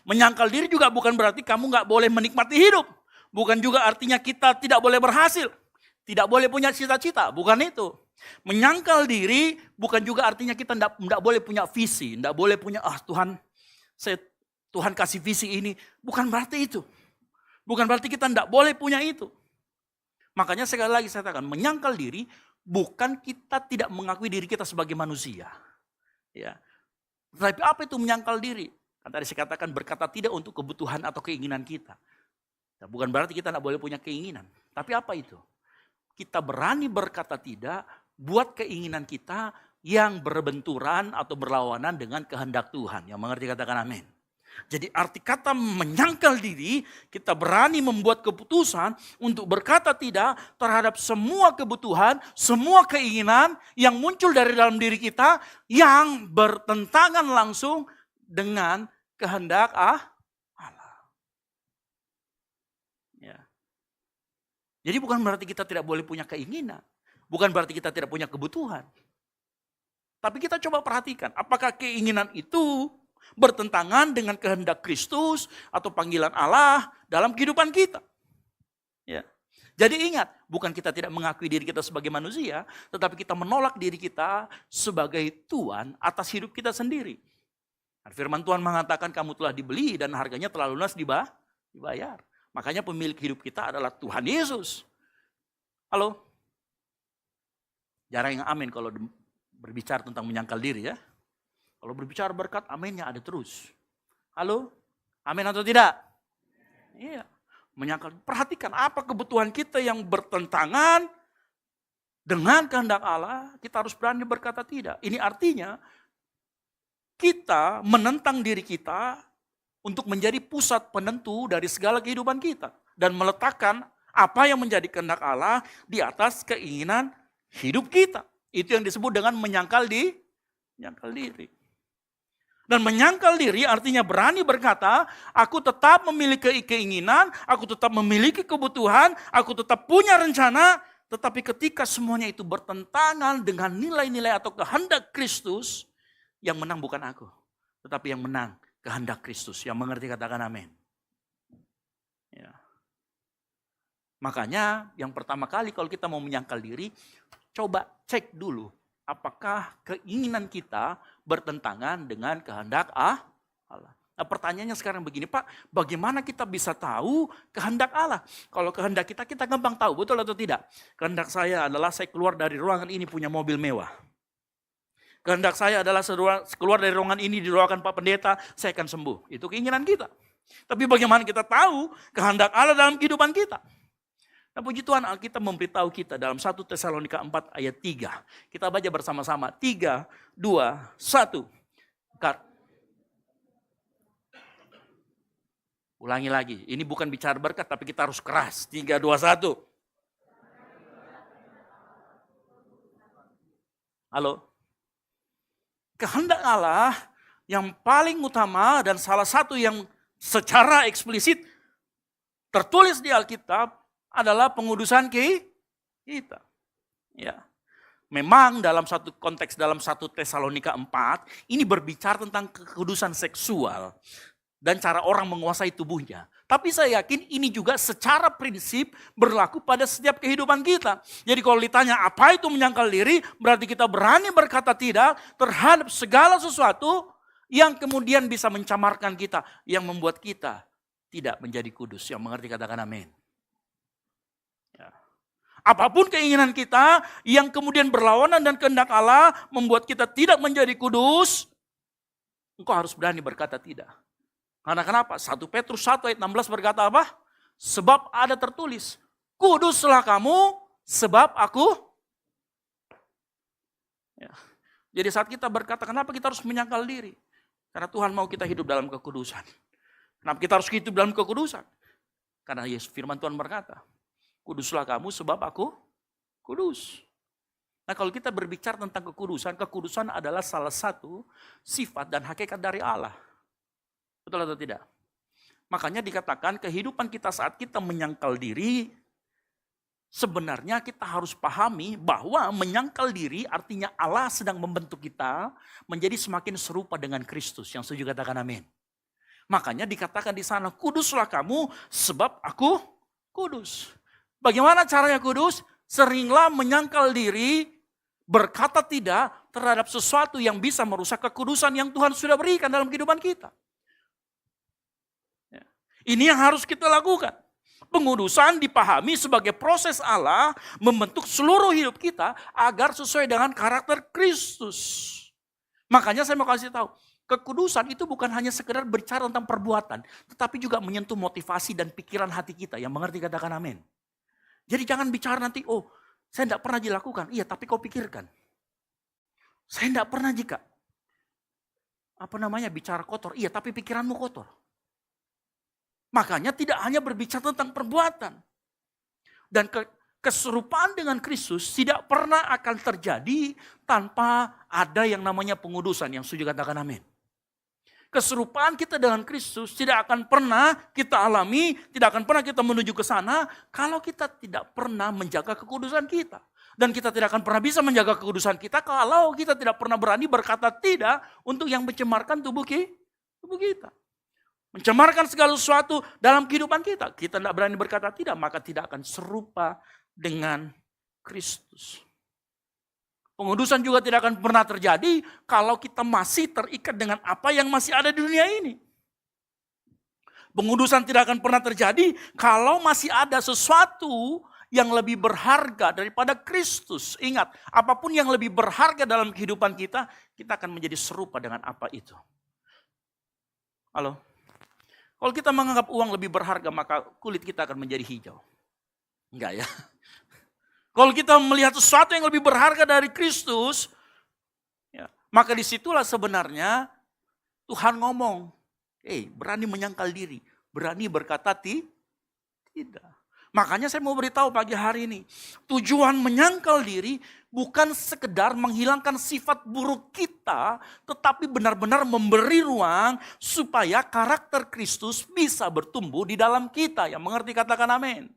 Menyangkal diri juga bukan berarti kamu nggak boleh menikmati hidup. Bukan juga artinya kita tidak boleh berhasil. Tidak boleh punya cita-cita. Bukan itu. Menyangkal diri bukan juga artinya kita tidak boleh punya visi. Tidak boleh punya, Tuhan kasih visi ini. Bukan berarti itu. Bukan berarti kita tidak boleh punya itu. Makanya sekali lagi saya katakan, menyangkal diri bukan kita tidak mengakui diri kita sebagai manusia. Ya. Tapi apa itu menyangkal diri? Kan tadi saya katakan berkata tidak untuk kebutuhan atau keinginan kita. Nah, bukan berarti kita tidak boleh punya keinginan. Tapi apa itu? Kita berani berkata tidak buat keinginan kita yang berbenturan atau berlawanan dengan kehendak Tuhan. Yang mengerti katakan amin. Jadi arti kata menyangkal diri, kita berani membuat keputusan untuk berkata tidak terhadap semua kebutuhan, semua keinginan yang muncul dari dalam diri kita yang bertentangan langsung dengan kehendak Allah. Ya. Jadi bukan berarti kita tidak boleh punya keinginan, bukan berarti kita tidak punya kebutuhan. Tapi kita coba perhatikan, apakah keinginan itu bertentangan dengan kehendak Kristus atau panggilan Allah dalam kehidupan kita. Ya. Jadi ingat, bukan kita tidak mengakui diri kita sebagai manusia, tetapi kita menolak diri kita sebagai Tuhan atas hidup kita sendiri. Firman Tuhan mengatakan kamu telah dibeli dan harganya telah lunas dibayar. Makanya pemilik hidup kita adalah Tuhan Yesus. Halo? Jarang yang amin kalau berbicara tentang menyangkal diri ya. Kalau berbicara berkat, aminnya ada terus. Halo? Amin atau tidak? Iya. Menyangkal. Perhatikan apa kebutuhan kita yang bertentangan dengan kehendak Allah, kita harus berani berkata tidak. Ini artinya kita menentang diri kita untuk menjadi pusat penentu dari segala kehidupan kita. Dan meletakkan apa yang menjadi kehendak Allah di atas keinginan hidup kita. Itu yang disebut dengan menyangkal diri. Dan menyangkal diri artinya berani berkata, aku tetap memiliki keinginan, aku tetap memiliki kebutuhan, aku tetap punya rencana, tetapi ketika semuanya itu bertentangan dengan nilai-nilai atau kehendak Kristus, yang menang bukan aku, tetapi yang menang kehendak Kristus. Yang mengerti katakan amin. Ya. Makanya yang pertama kali kalau kita mau menyangkal diri, coba cek dulu. Apakah keinginan kita bertentangan dengan kehendak Allah? Nah pertanyaannya sekarang begini, Pak, bagaimana kita bisa tahu kehendak Allah? Kalau kehendak kita gampang tahu, betul atau tidak? Kehendak saya adalah saya keluar dari ruangan ini punya mobil mewah. Kehendak saya adalah keluar dari ruangan ini didoakan Pak Pendeta, saya akan sembuh. Itu keinginan kita. Tapi bagaimana kita tahu kehendak Allah dalam kehidupan kita? Nah puji Tuhan Alkitab memberitahu kita dalam 1 Tesalonika 4 ayat 3. Kita baca bersama-sama. 3, 2, 1. Ulangi lagi. Ini bukan bicara berkat tapi kita harus keras. 3, 2, 1. Halo. Kehendak Allah yang paling utama dan salah satu yang secara eksplisit tertulis di Alkitab adalah pengudusan kita. Ya. Memang dalam satu konteks dalam 1 Tesalonika 4 ini berbicara tentang kekudusan seksual dan cara orang menguasai tubuhnya. Tapi saya yakin ini juga secara prinsip berlaku pada setiap kehidupan kita. Jadi kalau ditanya apa itu menyangkal diri, berarti kita berani berkata tidak terhadap segala sesuatu yang kemudian bisa mencamarkan kita, yang membuat kita tidak menjadi kudus. Yang mengerti katakan amin. Ya. Apapun keinginan kita yang kemudian berlawanan dan kehendak Allah membuat kita tidak menjadi kudus, engkau harus berani berkata tidak. Karena kenapa? 1 Petrus 1 ayat 16 berkata apa? Sebab ada tertulis, kuduslah kamu sebab aku. Ya. Jadi saat kita berkata, kenapa kita harus menyangkal diri? Karena Tuhan mau kita hidup dalam kekudusan. Kenapa kita harus hidup dalam kekudusan? Karena Yesus firman Tuhan berkata, kuduslah kamu sebab aku kudus. Nah kalau kita berbicara tentang kekudusan, kekudusan adalah salah satu sifat dan hakikat dari Allah. Betul atau tidak? Makanya dikatakan kehidupan kita saat kita menyangkal diri, sebenarnya kita harus pahami bahwa menyangkal diri artinya Allah sedang membentuk kita menjadi semakin serupa dengan Kristus. Yang setuju katakan amin. Makanya dikatakan di sana, kuduslah kamu sebab aku kudus. Bagaimana caranya kudus? Seringlah menyangkal diri, berkata tidak terhadap sesuatu yang bisa merusak kekudusan yang Tuhan sudah berikan dalam kehidupan kita. Ini yang harus kita lakukan. Pengudusan dipahami sebagai proses Allah membentuk seluruh hidup kita agar sesuai dengan karakter Kristus. Makanya saya mau kasih tahu, kekudusan itu bukan hanya sekedar berbicara tentang perbuatan, tetapi juga menyentuh motivasi dan pikiran hati kita. Yang mengerti katakan amin. Jadi jangan bicara nanti, oh saya tidak pernah dilakukan. Iya tapi kau pikirkan. Saya tidak pernah bicara kotor. Iya tapi pikiranmu kotor. Makanya tidak hanya berbicara tentang perbuatan. Dan keserupaan dengan Kristus tidak pernah akan terjadi tanpa ada yang namanya pengudusan. Yang setuju katakan amin. Keserupaan kita dengan Kristus tidak akan pernah kita alami, tidak akan pernah kita menuju ke sana kalau kita tidak pernah menjaga kekudusan kita. Dan kita tidak akan pernah bisa menjaga kekudusan kita kalau kita tidak pernah berani berkata tidak untuk yang mencemarkan tubuh kita. Mencemarkan segala sesuatu dalam kehidupan kita. Kita tidak berani berkata tidak, maka tidak akan serupa dengan Kristus. Pengudusan juga tidak akan pernah terjadi kalau kita masih terikat dengan apa yang masih ada di dunia ini. Pengudusan tidak akan pernah terjadi kalau masih ada sesuatu yang lebih berharga daripada Kristus. Ingat, apapun yang lebih berharga dalam kehidupan kita, kita akan menjadi serupa dengan apa itu. Halo? Kalau kita menganggap uang lebih berharga, maka kulit kita akan menjadi hijau. Enggak ya. Kalau kita melihat sesuatu yang lebih berharga dari Kristus, ya, maka disitulah sebenarnya Tuhan ngomong, berani menyangkal diri, berani berkata tidak. Makanya saya mau beritahu pagi hari ini, tujuan menyangkal diri bukan sekedar menghilangkan sifat buruk kita, tetapi benar-benar memberi ruang supaya karakter Kristus bisa bertumbuh di dalam kita. Yang mengerti katakan amin.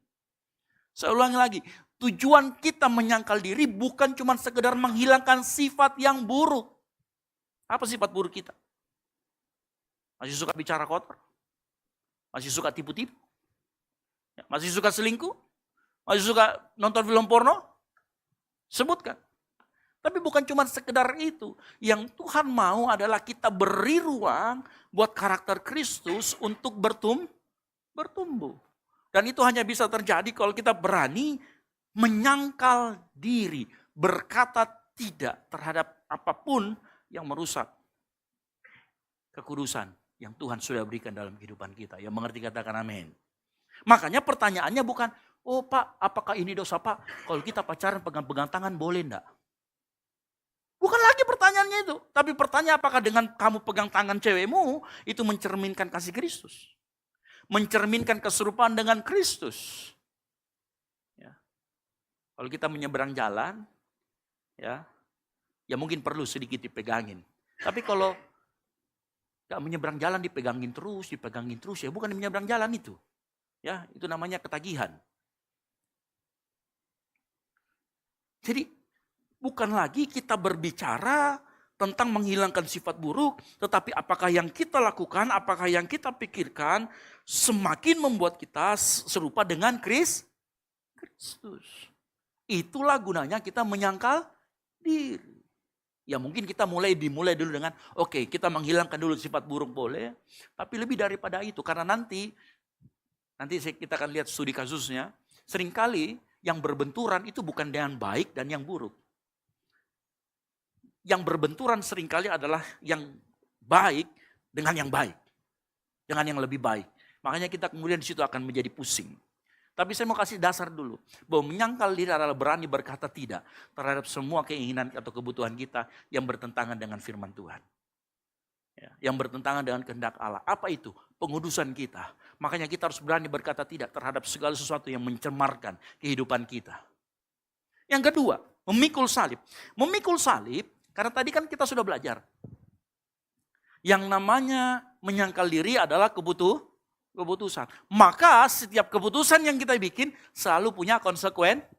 Saya ulangi lagi, tujuan kita menyangkal diri bukan cuma sekedar menghilangkan sifat yang buruk. Apa sifat buruk kita? Masih suka bicara kotor? Masih suka tipu-tipu? Masih suka selingkuh? Masih suka nonton film porno? Sebutkan. Tapi bukan cuma sekedar itu. Yang Tuhan mau adalah kita beri ruang buat karakter Kristus untuk bertumbuh. Dan itu hanya bisa terjadi kalau kita berani menyangkal diri. Berkata tidak terhadap apapun yang merusak kekudusan yang Tuhan sudah berikan dalam kehidupan kita. Yang mengerti katakan amin. Makanya pertanyaannya bukan, oh Pak, apakah ini dosa Pak? Kalau kita pacaran pegang-pegang tangan boleh enggak? Bukan lagi pertanyaannya itu. Tapi pertanyaan apakah dengan kamu pegang tangan cewekmu, itu mencerminkan kasih Kristus. Mencerminkan keserupaan dengan Kristus. Ya. Kalau kita menyeberang jalan, ya mungkin perlu sedikit dipegangin. Tapi kalau gak menyeberang jalan dipegangin terus, ya bukan menyeberang jalan itu. Ya, itu namanya ketagihan. Jadi bukan lagi kita berbicara tentang menghilangkan sifat buruk, tetapi apakah yang kita lakukan, apakah yang kita pikirkan semakin membuat kita serupa dengan Kristus. Itulah gunanya kita menyangkal diri. Ya mungkin kita dimulai dulu dengan oke, kita menghilangkan dulu sifat buruk boleh, tapi lebih daripada itu karena nanti kita akan lihat studi kasusnya, seringkali yang berbenturan itu bukan dengan baik dan yang buruk. Yang berbenturan seringkali adalah yang baik dengan yang baik. Dengan yang lebih baik. Makanya kita kemudian di situ akan menjadi pusing. Tapi saya mau kasih dasar dulu. Bahwa menyangkal diri adalah berani berkata tidak terhadap semua keinginan atau kebutuhan kita yang bertentangan dengan firman Tuhan. Ya, yang bertentangan dengan kehendak Allah. Apa itu? Pengudusan kita. Makanya kita harus berani berkata tidak terhadap segala sesuatu yang mencemarkan kehidupan kita. Yang kedua, memikul salib. Memikul salib, karena tadi kan kita sudah belajar. Yang namanya menyangkal diri adalah keputusan. Maka setiap keputusan yang kita bikin selalu punya konsekuensi.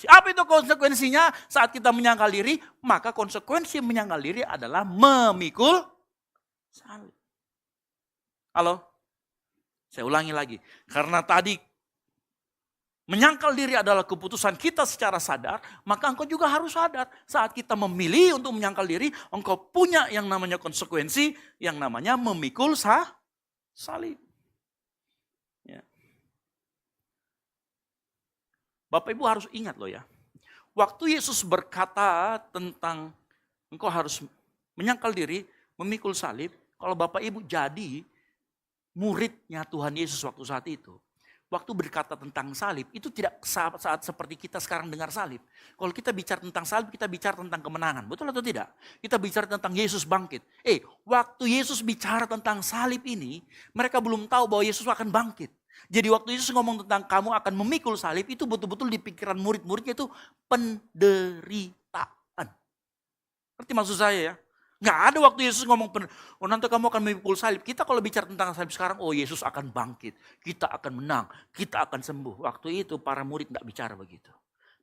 Apa itu konsekuensinya saat kita menyangkal diri? Maka konsekuensi menyangkal diri adalah memikul salib. Halo? Saya ulangi lagi. Karena tadi menyangkal diri adalah keputusan kita secara sadar, maka engkau juga harus sadar. Saat kita memilih untuk menyangkal diri, engkau punya yang namanya konsekuensi, yang namanya memikul salib. Ya. Bapak Ibu harus ingat loh ya. Waktu Yesus berkata tentang engkau harus menyangkal diri, memikul salib. Kalau Bapak Ibu jadi muridnya Tuhan Yesus waktu saat itu. Waktu berkata tentang salib, itu tidak saat seperti kita sekarang dengar salib. Kalau kita bicara tentang salib, kita bicara tentang kemenangan. Betul atau tidak? Kita bicara tentang Yesus bangkit. Waktu Yesus bicara tentang salib ini, mereka belum tahu bahwa Yesus akan bangkit. Jadi waktu Yesus ngomong tentang kamu akan memikul salib, itu betul-betul di pikiran murid-muridnya itu penderitaan. Ngerti maksud saya ya? Nggak ada waktu Yesus ngomong, nanti kamu akan memikul salib. Kita kalau bicara tentang salib sekarang, Yesus akan bangkit. Kita akan menang, kita akan sembuh. Waktu itu para murid nggak bicara begitu.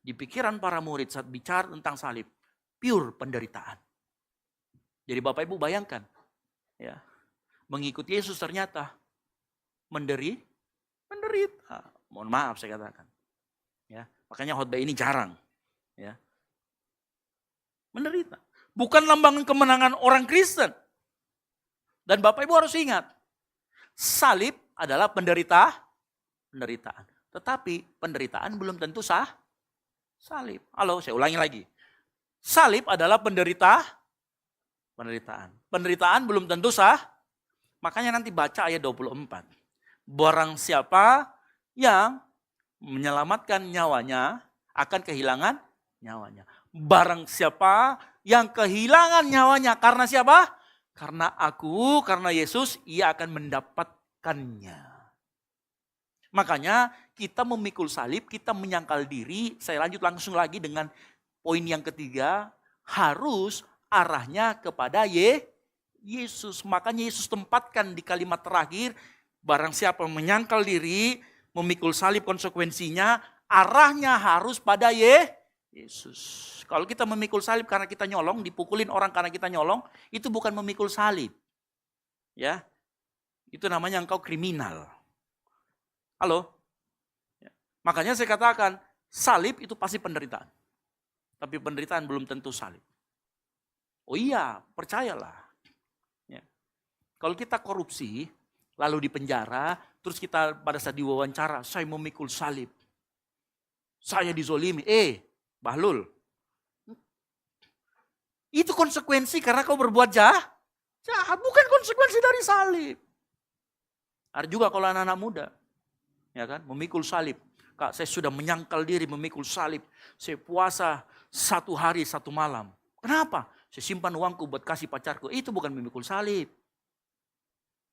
Di pikiran para murid saat bicara tentang salib, pure penderitaan. Jadi Bapak Ibu bayangkan, ya, mengikuti Yesus ternyata menderita. Mohon maaf saya katakan. Ya, makanya khotbah ini jarang. Ya. Menderita. Bukan lambang kemenangan orang Kristen. Dan Bapak Ibu harus ingat, salib adalah penderitaan. Tetapi penderitaan belum tentu salib. Halo, saya ulangi lagi. Salib adalah penderitaan. Penderitaan belum tentu Makanya nanti baca ayat 24. Barang siapa yang menyelamatkan nyawanya akan kehilangan nyawanya. Barang siapa yang kehilangan nyawanya karena siapa? Karena aku, karena Yesus, ia akan mendapatkannya. Makanya kita memikul salib, kita menyangkal diri. Saya lanjut langsung lagi dengan poin yang ketiga. Harus arahnya kepada Yesus. Makanya Yesus tempatkan di kalimat terakhir. Barang siapa menyangkal diri, memikul salib konsekuensinya, arahnya harus pada Yesus. Kalau kita memikul salib karena kita nyolong, dipukulin orang karena kita nyolong, itu bukan memikul salib. Ya. Itu namanya engkau kriminal. Halo? Ya. Makanya saya katakan, salib itu pasti penderitaan. Tapi penderitaan belum tentu salib. Oh iya, percayalah. Ya. Kalau kita korupsi, lalu di penjara, terus kita pada saat diwawancara, saya memikul salib. Saya dizolimi. Bahlul. Itu konsekuensi karena kau berbuat jahat. Bukan konsekuensi dari salib. Ada juga kalau anak-anak muda. Ya kan, memikul salib. Kak, saya sudah menyangkal diri memikul salib. Saya puasa 1 hari 1 malam. Kenapa? Saya simpan uangku buat kasih pacarku. Itu bukan memikul salib.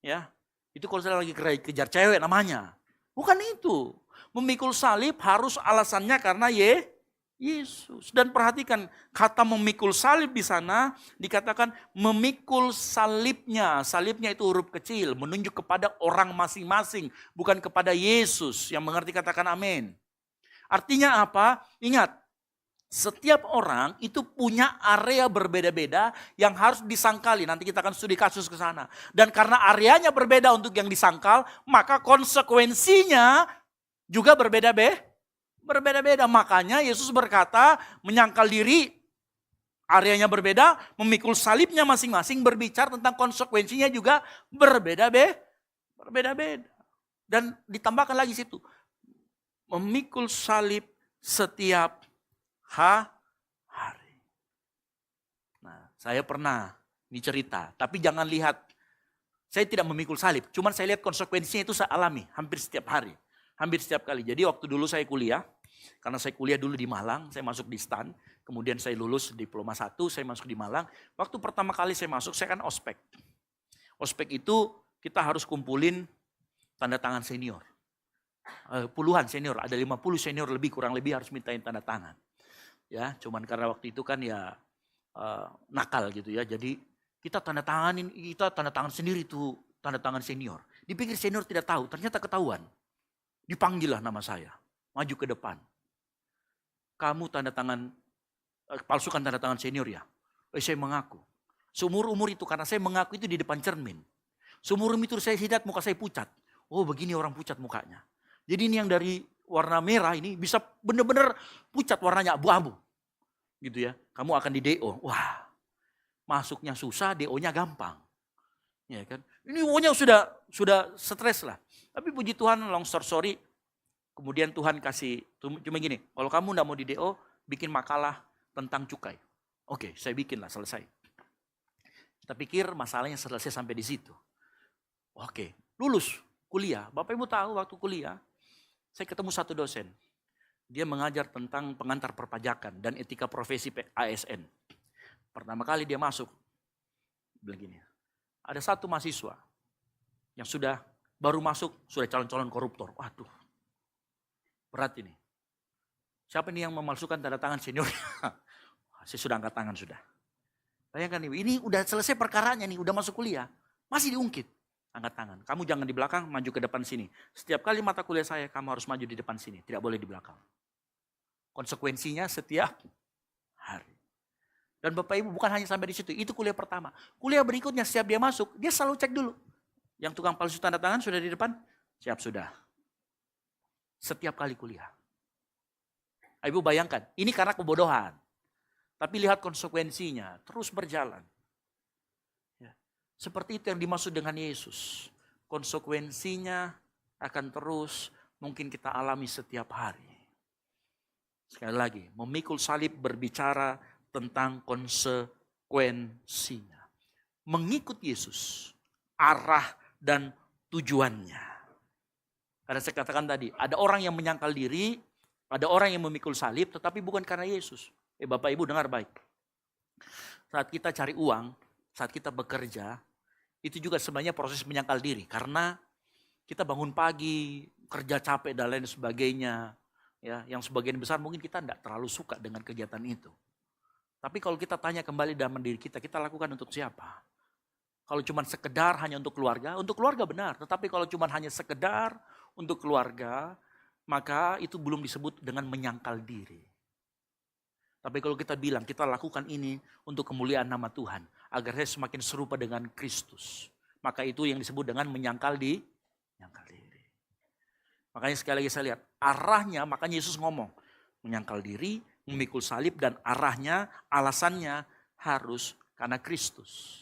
Ya, itu kalau saya lagi kejar cewek namanya. Bukan itu. Memikul salib harus alasannya karena Yesus. Dan perhatikan kata memikul salib di sana dikatakan memikul salibnya. Salibnya itu huruf kecil menunjuk kepada orang masing-masing, bukan kepada Yesus. Yang mengerti katakan amin. Artinya apa? Ingat, setiap orang itu punya area berbeda-beda yang harus disangkali. Nanti kita akan studi kasus ke sana. Dan karena areanya berbeda untuk yang disangkal, maka konsekuensinya juga berbeda-beda. Makanya Yesus berkata menyangkal diri, areanya berbeda, memikul salibnya masing-masing, berbicara tentang konsekuensinya juga berbeda-beda. Dan ditambahkan lagi situ, memikul salib setiap hari. Nah, saya pernah ini cerita, tapi jangan lihat, saya tidak memikul salib, cuman saya lihat konsekuensinya itu saya alami hampir setiap hari. Hampir setiap kali. Jadi waktu dulu saya kuliah, karena saya kuliah dulu di Malang, saya masuk di STAN, kemudian saya lulus diploma 1, saya masuk di Malang. Waktu pertama kali saya masuk, saya kan ospek. Ospek itu kita harus kumpulin tanda tangan senior. Puluhan senior, ada 50 senior lebih, kurang lebih harus mintain tanda tangan. Ya, cuman karena waktu itu kan ya nakal gitu ya. Jadi kita tanda tangan sendiri tuh, tanda tangan senior. Dipikir senior tidak tahu, ternyata ketahuan. Dipanggil lah nama saya, maju ke depan. Kamu palsukan tanda tangan senior ya? Saya mengaku. Seumur-umur itu, karena saya mengaku itu di depan cermin. Seumur-umur itu saya lihat muka saya pucat. Oh begini orang pucat mukanya. Jadi ini yang dari warna merah ini bisa benar-benar pucat warnanya abu-abu. Gitu ya, kamu akan di DO. Wah, masuknya susah, DO-nya gampang. Ya kan? Ini pokoknya sudah stres lah. Tapi puji Tuhan, long story, kemudian Tuhan kasih, cuma gini, kalau kamu enggak mau di DO, bikin makalah tentang cukai. Oke, saya bikin lah, selesai. Kita pikir masalahnya selesai sampai di situ. Oke, lulus kuliah. Bapak Ibu tahu waktu kuliah, saya ketemu satu dosen. Dia mengajar tentang pengantar perpajakan dan etika profesi ASN. Pertama kali dia masuk, bilang gini, ada satu mahasiswa yang baru masuk, sudah calon-calon koruptor. Waduh, berat ini. Siapa ini yang memalsukan tanda tangan senior? Saya sudah angkat tangan sudah. Bayangkan ini udah selesai perkaranya nih, udah masuk kuliah. Masih diungkit. Angkat tangan. Kamu jangan di belakang, maju ke depan sini. Setiap kali mata kuliah saya, kamu harus maju di depan sini. Tidak boleh di belakang. Konsekuensinya setiap hari. Dan Bapak Ibu bukan hanya sampai di situ. Itu kuliah pertama. Kuliah berikutnya setiap dia masuk, dia selalu cek dulu. Yang tukang palsu tanda tangan sudah di depan? Siap sudah. Setiap kali kuliah. Ibu bayangkan, ini karena kebodohan. Tapi lihat konsekuensinya, terus berjalan. Ya. Seperti itu yang dimaksud dengan Yesus. Konsekuensinya akan terus mungkin kita alami setiap hari. Sekali lagi, memikul salib berbicara tentang konsekuensinya. Mengikut Yesus, arah dan tujuannya. Karena saya katakan tadi, ada orang yang menyangkal diri, ada orang yang memikul salib, tetapi bukan karena Yesus. Bapak Ibu dengar baik. Saat kita cari uang, saat kita bekerja, itu juga sebenarnya proses menyangkal diri. Karena kita bangun pagi, kerja capek dan lain sebagainya. Ya, yang sebagian besar mungkin kita tidak terlalu suka dengan kegiatan itu. Tapi kalau kita tanya kembali dalam diri kita lakukan untuk siapa? Kalau cuma sekedar hanya untuk keluarga benar. Tetapi kalau cuma hanya sekedar untuk keluarga, maka itu belum disebut dengan menyangkal diri. Tapi kalau kita bilang kita lakukan ini untuk kemuliaan nama Tuhan, agar saya semakin serupa dengan Kristus, maka itu yang disebut dengan menyangkal diri. Makanya sekali lagi saya lihat arahnya, makanya Yesus ngomong menyangkal diri, memikul salib, dan arahnya, alasannya harus karena Kristus.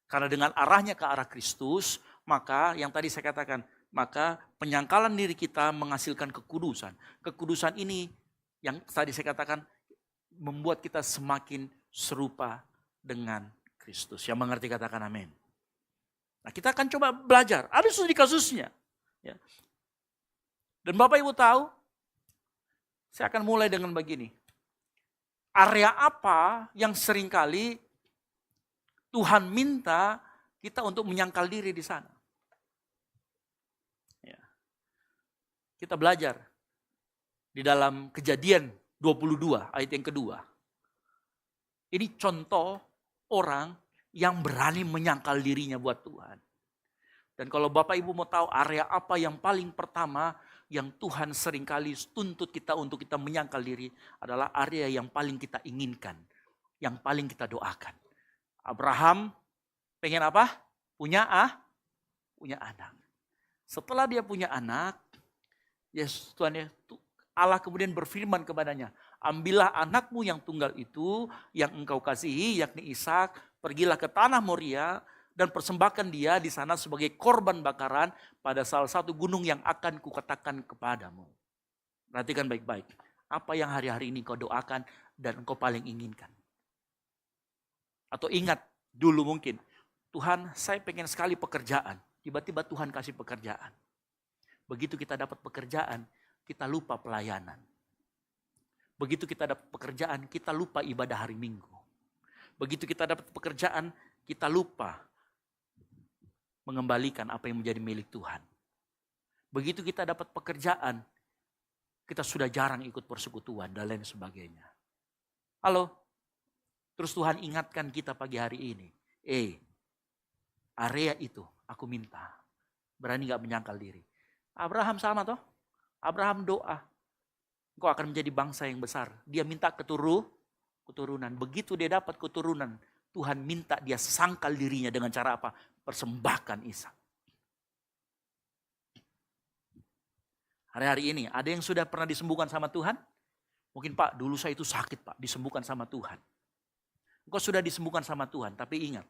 Karena dengan arahnya ke arah Kristus, maka yang tadi saya katakan, maka penyangkalan diri kita menghasilkan kekudusan. Kekudusan ini yang tadi saya katakan membuat kita semakin serupa dengan Kristus. Yang mengerti katakan amin. Nah, kita akan coba belajar. Ada studi kasusnya. Ya. Dan Bapak Ibu tahu, saya akan mulai dengan begini. Area apa yang seringkali Tuhan minta kita untuk menyangkal diri di sana? Ya. Kita belajar di dalam Kejadian 22 ayat yang kedua. Ini contoh orang yang berani menyangkal dirinya buat Tuhan. Dan kalau Bapak Ibu mau tahu area apa yang paling pertama yang Tuhan seringkali tuntut kita untuk kita menyangkal diri adalah area yang paling kita inginkan, yang paling kita doakan. Abraham pengen apa? Punya anak. Setelah dia punya anak, yes, Tuhan Allah kemudian berfirman kepadanya, ambillah anakmu yang tunggal itu, yang engkau kasihi, yakni Ishak, pergilah ke tanah Moria, dan persembahkan dia di sana sebagai korban bakaran pada salah satu gunung yang akan kukatakan kepadamu. Perhatikan baik-baik, apa yang hari-hari ini kau doakan dan engkau paling inginkan. Atau ingat dulu mungkin, Tuhan saya pengen sekali pekerjaan, tiba-tiba Tuhan kasih pekerjaan. Begitu kita dapat pekerjaan, kita lupa pelayanan. Begitu kita dapat pekerjaan, kita lupa ibadah hari Minggu. Begitu kita dapat pekerjaan, kita lupa mengembalikan apa yang menjadi milik Tuhan. Begitu kita dapat pekerjaan, kita sudah jarang ikut persekutuan dan lain sebagainya. Halo? Terus Tuhan ingatkan kita pagi hari ini. Area itu aku minta. Berani gak menyangkal diri. Abraham sama toh. Abraham doa. Engkau akan menjadi bangsa yang besar. Dia minta keturunan. Begitu dia dapat keturunan, Tuhan minta dia sangkal dirinya dengan cara apa? Persembahkan Ishak. Hari-hari ini ada yang sudah pernah disembuhkan sama Tuhan? Mungkin Pak, dulu saya itu sakit Pak, disembuhkan sama Tuhan. Engkau sudah disembuhkan sama Tuhan, tapi ingat,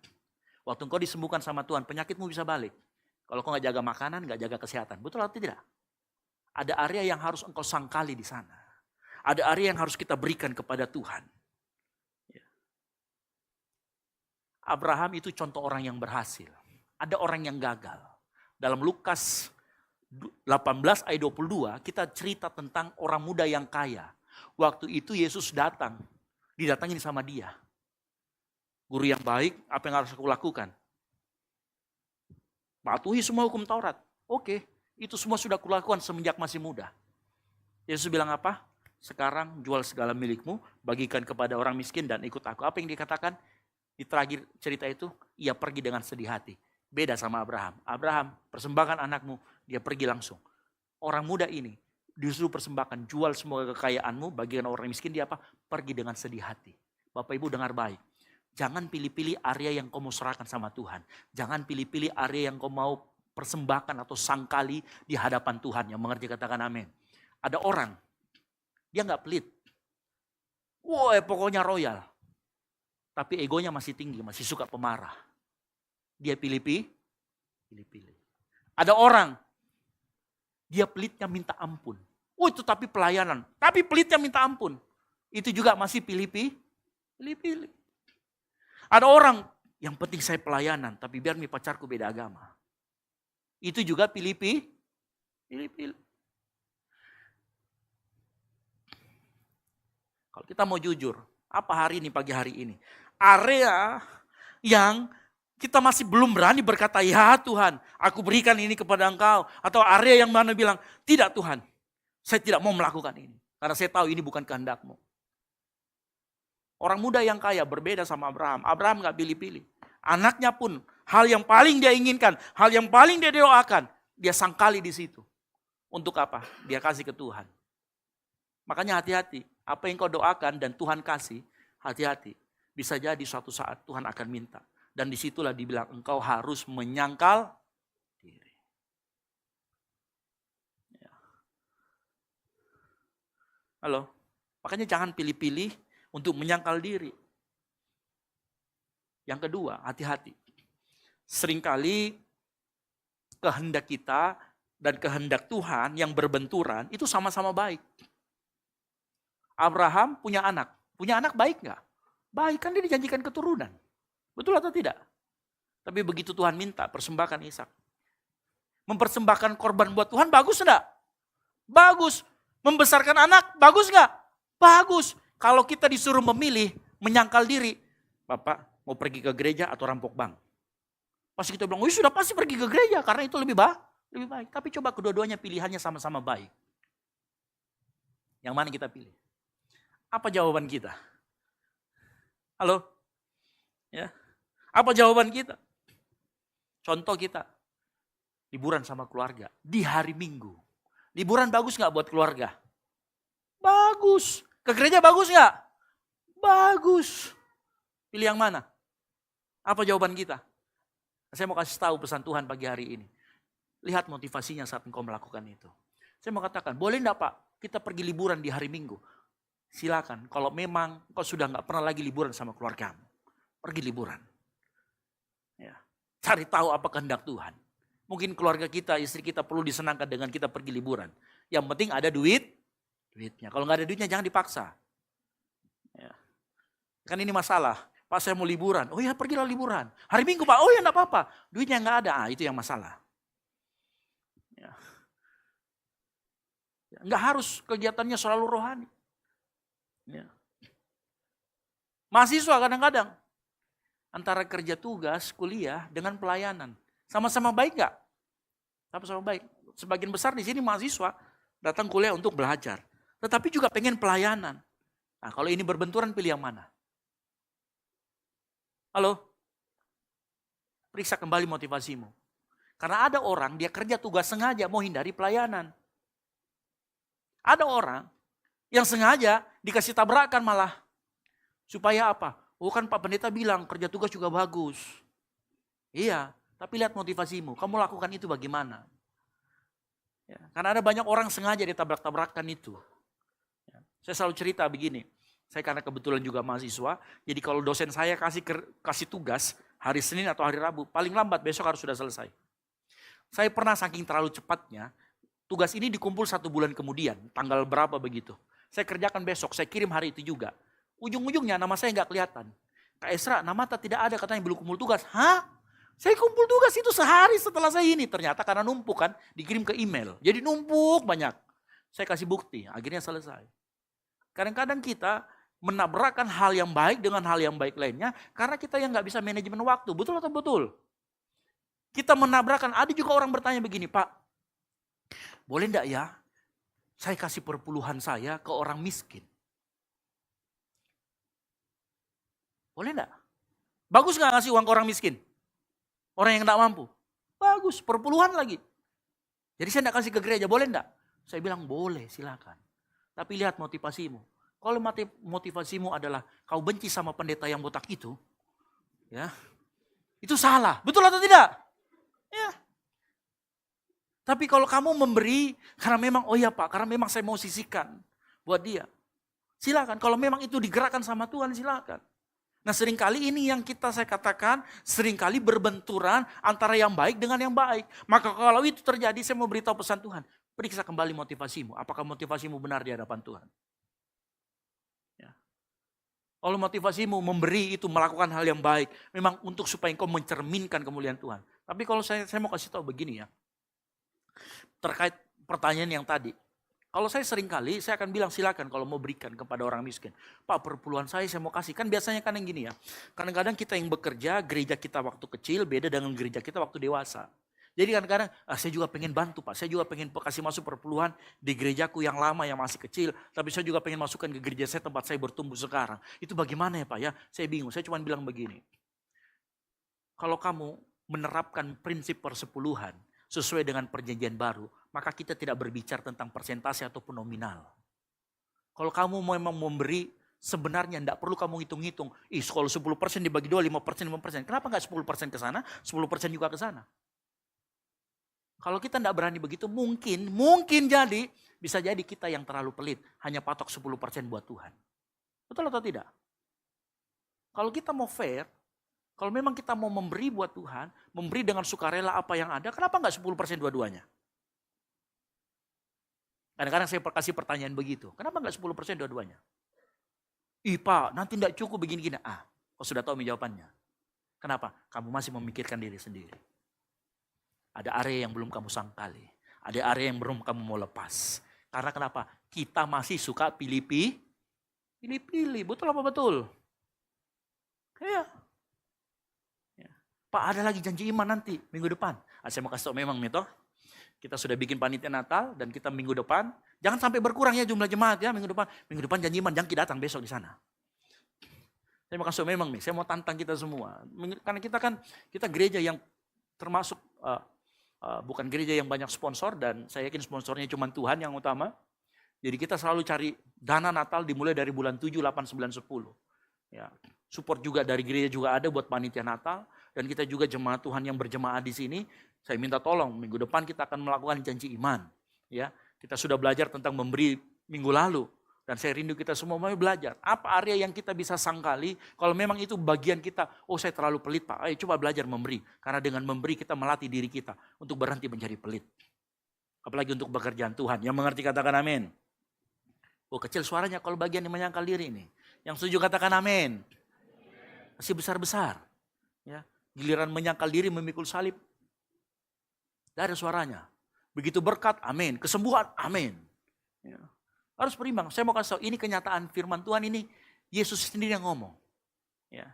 waktu engkau disembuhkan sama Tuhan, penyakitmu bisa balik. Kalau engkau gak jaga makanan, gak jaga kesehatan. Betul atau tidak? Ada area yang harus engkau sangkali di sana. Ada area yang harus kita berikan kepada Tuhan. Abraham itu contoh orang yang berhasil. Ada orang yang gagal. Dalam Lukas 18 ayat 22 kita cerita tentang orang muda yang kaya. Waktu itu Yesus datang. Didatangin sama dia. Guru yang baik, apa yang harus aku lakukan? Patuhi semua hukum Taurat. Oke, itu semua sudah kulakukan semenjak masih muda. Yesus bilang apa? Sekarang jual segala milikmu, bagikan kepada orang miskin dan ikut aku. Apa yang dikatakan? Di terakhir cerita itu, ia pergi dengan sedih hati. Beda sama Abraham. Abraham, persembahkan anakmu, dia pergi langsung. Orang muda ini, disuruh persembahkan, jual semua kekayaanmu, bagikan orang miskin, dia apa? Pergi dengan sedih hati. Bapak Ibu dengar baik. Jangan pilih-pilih area yang kau mau serahkan sama Tuhan. Jangan pilih-pilih area yang kau mau persembahkan atau sangkali di hadapan Tuhan. Yang mengerti katakan amin. Ada orang, dia gak pelit. Wah, pokoknya royal. Tapi egonya masih tinggi, masih suka pemarah. Dia pilih-pilih. Ada orang, dia pelitnya minta ampun. Oh itu tapi pelayanan, tapi pelitnya minta ampun. Itu juga masih pilih-pilih. Ada orang, yang penting saya pelayanan, tapi biar mi pacarku beda agama. Itu juga pilih-pilih. Kalau kita mau jujur, apa hari ini, pagi hari ini? Area yang kita masih belum berani berkata, ya Tuhan, aku berikan ini kepada Engkau. Atau area yang mana bilang, tidak Tuhan, saya tidak mau melakukan ini. Karena saya tahu ini bukan kehendak-Mu. Orang muda yang kaya berbeda sama Abraham. Abraham gak pilih-pilih. Anaknya pun, hal yang paling dia inginkan, hal yang paling dia doakan, dia sangkali di situ. Untuk apa? Dia kasih ke Tuhan. Makanya hati-hati, apa yang kau doakan dan Tuhan kasih, hati-hati. Bisa jadi suatu saat Tuhan akan minta. Dan disitulah dibilang engkau harus menyangkal diri. Ya. Halo, makanya jangan pilih-pilih untuk menyangkal diri. Yang kedua, hati-hati. Seringkali kehendak kita dan kehendak Tuhan yang berbenturan itu sama-sama baik. Abraham punya anak baik nggak? Baik, kan dia dijanjikan keturunan. Betul atau tidak? Tapi begitu Tuhan minta persembahkan Ishak. Mempersembahkan korban buat Tuhan bagus enggak? Bagus. Membesarkan anak bagus enggak? Bagus. Kalau kita disuruh memilih, menyangkal diri. Bapak mau pergi ke gereja atau rampok bank? Pasti kita bilang, sudah pasti pergi ke gereja karena itu lebih baik. Tapi coba kedua-duanya pilihannya sama-sama baik. Yang mana kita pilih? Apa jawaban kita? Halo? Ya. Apa jawaban kita? Contoh kita, liburan sama keluarga di hari Minggu. Liburan bagus nggak buat keluarga? Bagus. Ke gereja bagus nggak? Bagus. Pilih yang mana? Apa jawaban kita? Saya mau kasih tahu pesan Tuhan pagi hari ini. Lihat motivasinya saat engkau melakukan itu. Saya mau katakan, boleh enggak Pak kita pergi liburan di hari Minggu? Silakan, kalau memang engkau sudah nggak pernah lagi liburan sama keluargamu. Pergi liburan. Ya. Cari tahu apa kehendak Tuhan. Mungkin keluarga kita, istri kita perlu disenangkan dengan kita pergi liburan. Yang penting ada duitnya. Kalau nggak ada duitnya jangan dipaksa. Ya. Kan ini masalah. Pak saya mau liburan. Oh ya pergilah liburan. Hari Minggu Pak. Oh ya enggak apa-apa. Duitnya nggak ada. Itu yang masalah. Ya. Nggak harus kegiatannya selalu rohani. Ya. Mahasiswa kadang-kadang. Antara kerja tugas, kuliah dengan pelayanan. Sama-sama baik nggak? Sama-sama baik. Sebagian besar di sini mahasiswa datang kuliah untuk belajar. Tetapi juga pengen pelayanan. Nah kalau ini berbenturan pilih yang mana? Halo? Periksa kembali motivasimu. Karena ada orang dia kerja tugas sengaja mau hindari pelayanan. Ada orang yang sengaja dikasih tabrakan malah. Supaya apa? Oh kan Pak Pendeta bilang kerja tugas juga bagus. Iya, tapi lihat motivasimu. Kamu lakukan itu bagaimana? Ya, karena ada banyak orang sengaja ditabrak-tabrakan itu. Ya, saya selalu cerita begini. Saya karena kebetulan juga mahasiswa, jadi kalau dosen saya kasih tugas hari Senin atau hari Rabu, paling lambat besok harus sudah selesai. Saya pernah saking terlalu cepatnya, tugas ini dikumpul 1 bulan kemudian, tanggal berapa begitu. Saya kerjakan besok, saya kirim hari itu juga. Ujung-ujungnya nama saya nggak kelihatan. Kak Esra, nama tidak ada katanya belum kumpul tugas. Hah? Saya kumpul tugas itu sehari setelah saya ini. Ternyata karena numpuk kan, dikirim ke email. Jadi numpuk banyak. Saya kasih bukti, akhirnya selesai. Kadang-kadang kita menabrakkan hal yang baik dengan hal yang baik lainnya karena kita yang nggak bisa manajemen waktu. Betul atau betul? Kita menabrakkan. Ada juga orang bertanya begini, Pak, boleh enggak ya saya kasih perpuluhan saya ke orang miskin? Boleh enggak? Bagus nggak ngasih uang ke orang miskin? Orang yang nggak mampu? Bagus, perpuluhan lagi. Jadi saya nggak kasih ke gereja, boleh enggak? Saya bilang boleh, silakan. Tapi lihat motivasimu. Kalau motivasimu adalah kau benci sama pendeta yang botak itu, ya, itu salah. Betul atau tidak? Ya. Tapi kalau kamu memberi karena memang, oh ya Pak, karena memang saya mau sisihkan buat dia. Silakan. Kalau memang itu digerakkan sama Tuhan, silakan. Nah seringkali ini yang saya katakan, seringkali berbenturan antara yang baik dengan yang baik. Maka kalau itu terjadi, saya mau beritahu pesan Tuhan. Periksa kembali motivasimu. Apakah motivasimu benar di hadapan Tuhan? Kalau motivasimu memberi itu melakukan hal yang baik, memang untuk supaya engkau mencerminkan kemuliaan Tuhan. Tapi kalau saya mau kasih tahu begini ya, terkait pertanyaan yang tadi. Kalau saya seringkali, saya akan bilang silakan kalau mau berikan kepada orang miskin. Pak perpuluhan saya mau kasih. Kan biasanya kan yang gini ya, kadang-kadang kita yang bekerja, gereja kita waktu kecil beda dengan gereja kita waktu dewasa. Jadi kadang-kadang saya juga pengen bantu Pak, saya juga pengen kasih masuk perpuluhan di gerejaku yang lama yang masih kecil. Tapi saya juga pengen masukkan ke gereja saya tempat saya bertumbuh sekarang. Itu bagaimana ya Pak ya? Saya bingung, saya cuma bilang begini. Kalau kamu menerapkan prinsip persepuluhan sesuai dengan perjanjian baru, maka kita tidak berbicara tentang persentase ataupun nominal. Kalau kamu memang memberi, sebenarnya tidak perlu kamu hitung-hitung. Kalau 10% dibagi 2, 5%. Kenapa nggak 10% ke sana, 10% juga ke sana? Kalau kita tidak berani begitu, mungkin jadi, bisa jadi kita yang terlalu pelit. Hanya patok 10% buat Tuhan. Betul atau tidak? Kalau kita mau fair, kalau memang kita mau memberi buat Tuhan, memberi dengan sukarela apa yang ada, kenapa nggak 10% dua-duanya? Kadang-kadang saya kasih pertanyaan begitu, kenapa nggak 10% dua-duanya? Ih Pak, nanti tidak cukup begini-gini. Kau sudah tahu jawabannya. Kenapa? Kamu masih memikirkan diri sendiri. Ada area yang belum kamu sangkali. Ada area yang belum kamu mau lepas. Karena kenapa? Kita masih suka pilih-pilih. Betul apa betul? Iya. Ya. Pak ada lagi janji iman nanti minggu depan. Saya mau kasih tahu memang Mito. Kita sudah bikin panitia Natal dan kita minggu depan, jangan sampai berkurang ya jumlah jemaat ya minggu depan. Minggu depan janji iman, jangan datang besok di sana. Saya mau kasih memang nih, saya mau tantang kita semua. Karena kita gereja yang termasuk bukan gereja yang banyak sponsor dan saya yakin sponsornya cuma Tuhan yang utama. Jadi kita selalu cari dana Natal dimulai dari bulan 7, 8, 9, 10. Ya, support juga dari gereja juga ada buat panitia Natal dan kita juga jemaat Tuhan yang berjemaah di sini. Saya minta tolong minggu depan kita akan melakukan janji iman. Ya, kita sudah belajar tentang memberi minggu lalu dan saya rindu kita semua mau belajar. Apa area yang kita bisa sangkali kalau memang itu bagian kita. Oh, saya terlalu pelit, Pak. Ayo coba belajar memberi. Karena dengan memberi kita melatih diri kita untuk berhenti menjadi pelit. Apalagi untuk pekerjaan Tuhan. Yang mengerti katakan amin. Oh, kecil suaranya kalau bagian yang menyangkal diri ini. Yang setuju katakan amin. Masih besar-besar. Ya, giliran menyangkal diri memikul salib. Tidak ada suaranya. Begitu berkat, amin. Kesembuhan, amin. Ya. Harus berimbang. Saya mau kasih tahu, ini kenyataan firman Tuhan ini. Yesus sendiri yang ngomong. Ya.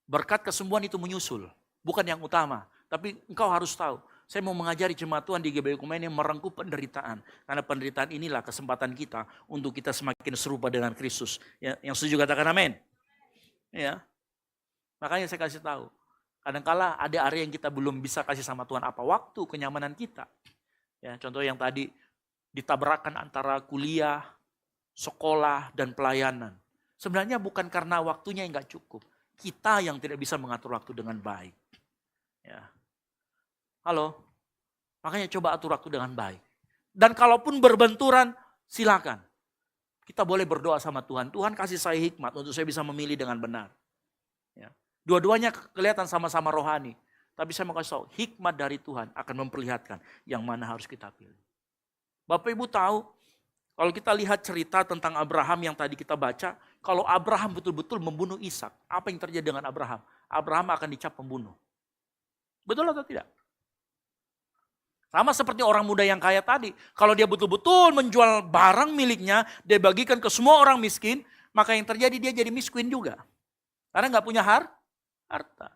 Berkat kesembuhan itu menyusul. Bukan yang utama. Tapi engkau harus tahu. Saya mau mengajari jemaat Tuhan di GBI Kumene merengkuh penderitaan. Karena penderitaan inilah kesempatan kita untuk kita semakin serupa dengan Kristus. Ya, yang setuju katakan amin. Ya. Makanya saya kasih tahu. Kadangkala ada area yang kita belum bisa kasih sama Tuhan apa waktu, kenyamanan kita. Ya, contoh yang tadi ditabrakan antara kuliah, sekolah, dan pelayanan. Sebenarnya bukan karena waktunya yang nggak cukup. Kita yang tidak bisa mengatur waktu dengan baik. Ya. Halo? Makanya coba atur waktu dengan baik. Dan kalaupun berbenturan, silakan. Kita boleh berdoa sama Tuhan. Tuhan kasih saya hikmat untuk saya bisa memilih dengan benar. Ya. Dua-duanya kelihatan sama-sama rohani. Tapi saya mau kasih tahu, hikmat dari Tuhan akan memperlihatkan yang mana harus kita pilih. Bapak Ibu tahu, kalau kita lihat cerita tentang Abraham yang tadi kita baca, kalau Abraham betul-betul membunuh Ishak, apa yang terjadi dengan Abraham? Abraham akan dicap pembunuh. Betul atau tidak? Sama seperti orang muda yang kaya tadi. Kalau dia betul-betul menjual barang miliknya, dia bagikan ke semua orang miskin, maka yang terjadi dia jadi miskin juga. Karena nggak punya harta.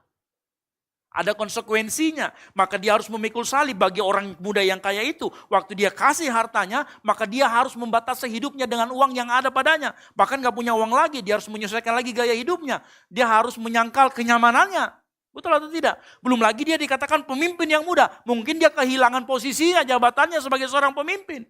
Ada konsekuensinya. Maka dia harus memikul salib bagi orang muda yang kaya itu. Waktu dia kasih hartanya, maka dia harus membatasi hidupnya dengan uang yang ada padanya. Bahkan gak punya uang lagi, dia harus menyesuaikan lagi gaya hidupnya. Dia harus menyangkal kenyamanannya. Betul atau tidak? Belum lagi dia dikatakan pemimpin yang muda. Mungkin dia kehilangan posisinya, jabatannya sebagai seorang pemimpin.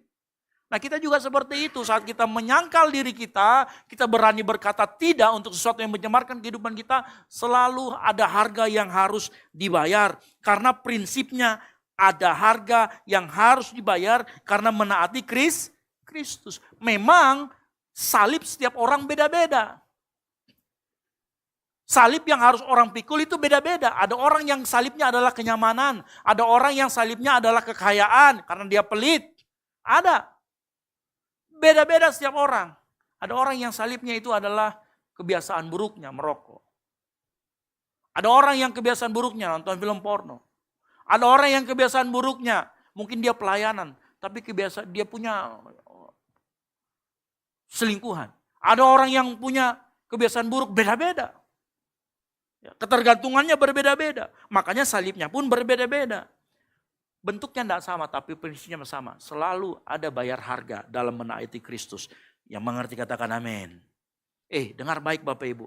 Nah kita juga seperti itu, saat kita menyangkal diri kita berani berkata tidak untuk sesuatu yang mencemarkan kehidupan kita, selalu ada harga yang harus dibayar. Karena prinsipnya ada harga yang harus dibayar karena menaati Kristus. Memang salib setiap orang beda-beda. Salib yang harus orang pikul itu beda-beda. Ada orang yang salibnya adalah kenyamanan, ada orang yang salibnya adalah kekayaan karena dia pelit. Ada. Beda-beda setiap orang. Ada orang yang salibnya itu adalah kebiasaan buruknya merokok. Ada orang yang kebiasaan buruknya nonton film porno. Ada orang yang kebiasaan buruknya mungkin dia pelayanan, tapi kebiasaan dia punya selingkuhan. Ada orang yang punya kebiasaan buruk beda-beda. Ketergantungannya berbeda-beda. Makanya salibnya pun berbeda-beda. Bentuknya tidak sama tapi prinsipnya sama. Selalu ada bayar harga dalam menaati Kristus. Yang mengerti katakan amin. Dengar baik Bapak Ibu.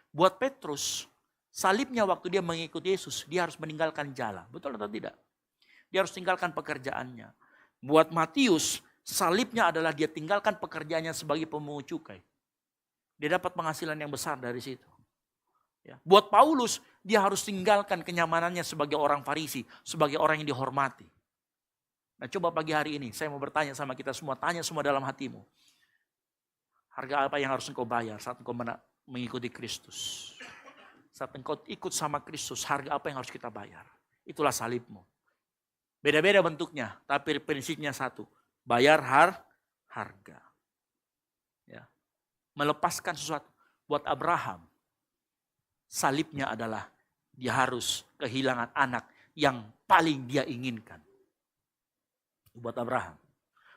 Buat Petrus, salibnya waktu dia mengikuti Yesus, dia harus meninggalkan jala. Betul atau tidak? Dia harus tinggalkan pekerjaannya. Buat Matius, salibnya adalah dia tinggalkan pekerjaannya sebagai pemungut cukai. Dia dapat penghasilan yang besar dari situ. Ya. Buat Paulus, dia harus tinggalkan kenyamanannya sebagai orang Farisi, sebagai orang yang dihormati. Nah coba pagi hari ini, saya mau bertanya sama kita semua, tanya semua dalam hatimu. Harga apa yang harus engkau bayar saat engkau mengikuti Kristus? Saat engkau ikut sama Kristus, harga apa yang harus kita bayar? Itulah salibmu. Beda-beda bentuknya, tapi prinsipnya satu. Bayar harga. Ya. Melepaskan sesuatu. Buat Abraham, salibnya adalah dia harus kehilangan anak yang paling dia inginkan. Buat Abraham.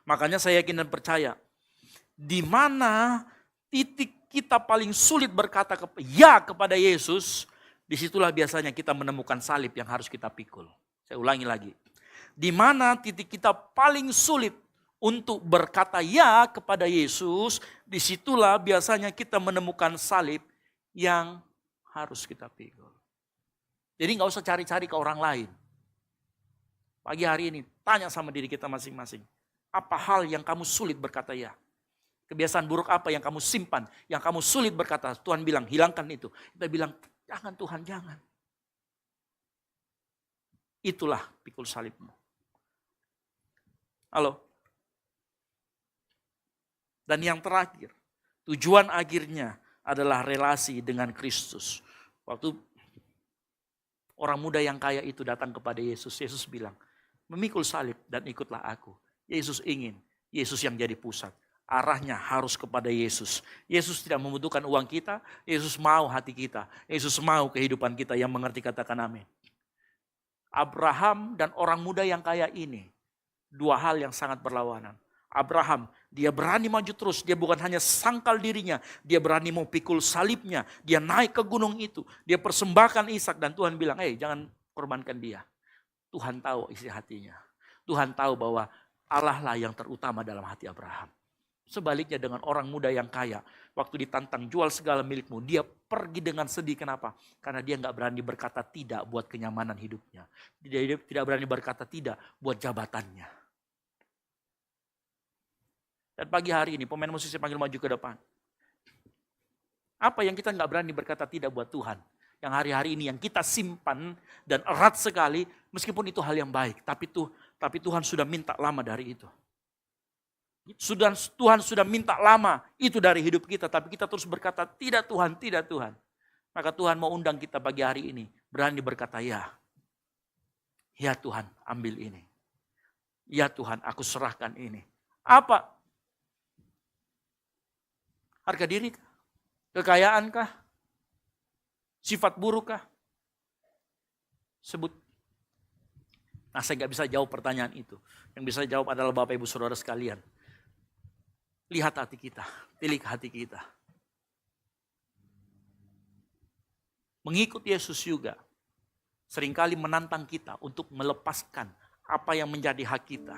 Makanya saya yakin dan percaya, di mana titik kita paling sulit berkata ya kepada Yesus, disitulah biasanya kita menemukan salib yang harus kita pikul. Saya ulangi lagi. Di mana titik kita paling sulit untuk berkata ya kepada Yesus, disitulah biasanya kita menemukan salib yang harus kita pikul. Jadi nggak usah cari-cari ke orang lain. Pagi hari ini tanya sama diri kita masing-masing. Apa hal yang kamu sulit berkata ya? Kebiasaan buruk apa yang kamu simpan, yang kamu sulit berkata? Tuhan bilang hilangkan itu. Kita bilang jangan Tuhan, jangan. Itulah pikul salibmu. Halo. Dan yang terakhir, tujuan akhirnya adalah relasi dengan Kristus. Waktu orang muda yang kaya itu datang kepada Yesus, Yesus bilang, memikul salib dan ikutlah aku. Yesus ingin, Yesus yang jadi pusat. Arahnya harus kepada Yesus. Yesus tidak membutuhkan uang kita, Yesus mau hati kita. Yesus mau kehidupan kita, yang mengerti katakan amin. Abraham dan orang muda yang kaya ini, dua hal yang sangat berlawanan. Abraham, dia berani maju terus. Dia bukan hanya sangkal dirinya. Dia berani mau pikul salibnya. Dia naik ke gunung itu. Dia persembahkan Ishak. Dan Tuhan bilang, jangan korbankan dia. Tuhan tahu isi hatinya. Tuhan tahu bahwa Allah lah yang terutama dalam hati Abraham. Sebaliknya dengan orang muda yang kaya. Waktu ditantang jual segala milikmu. Dia pergi dengan sedih. Kenapa? Karena dia gak berani berkata tidak buat kenyamanan hidupnya. Dia tidak berani berkata tidak buat jabatannya. Dan pagi hari ini pemain musik saya panggil maju ke depan. Apa yang kita gak berani berkata tidak buat Tuhan? Yang hari-hari ini yang kita simpan dan erat sekali. Meskipun itu hal yang baik. Tapi Tuhan sudah minta lama dari itu. Tuhan sudah minta lama itu dari hidup kita. Tapi kita terus berkata tidak Tuhan, tidak Tuhan. Maka Tuhan mau undang kita pagi hari ini. Berani berkata ya. Ya Tuhan, ambil ini. Ya Tuhan, aku serahkan ini. Apa? Harga diri kah? Kekayaan kah? Sifat buruk kah? Sebut. Nah, saya gak bisa jawab pertanyaan itu. Yang bisa jawab adalah Bapak Ibu Saudara sekalian. Lihat hati kita, tilik hati kita. Mengikut Yesus juga seringkali menantang kita untuk melepaskan apa yang menjadi hak kita.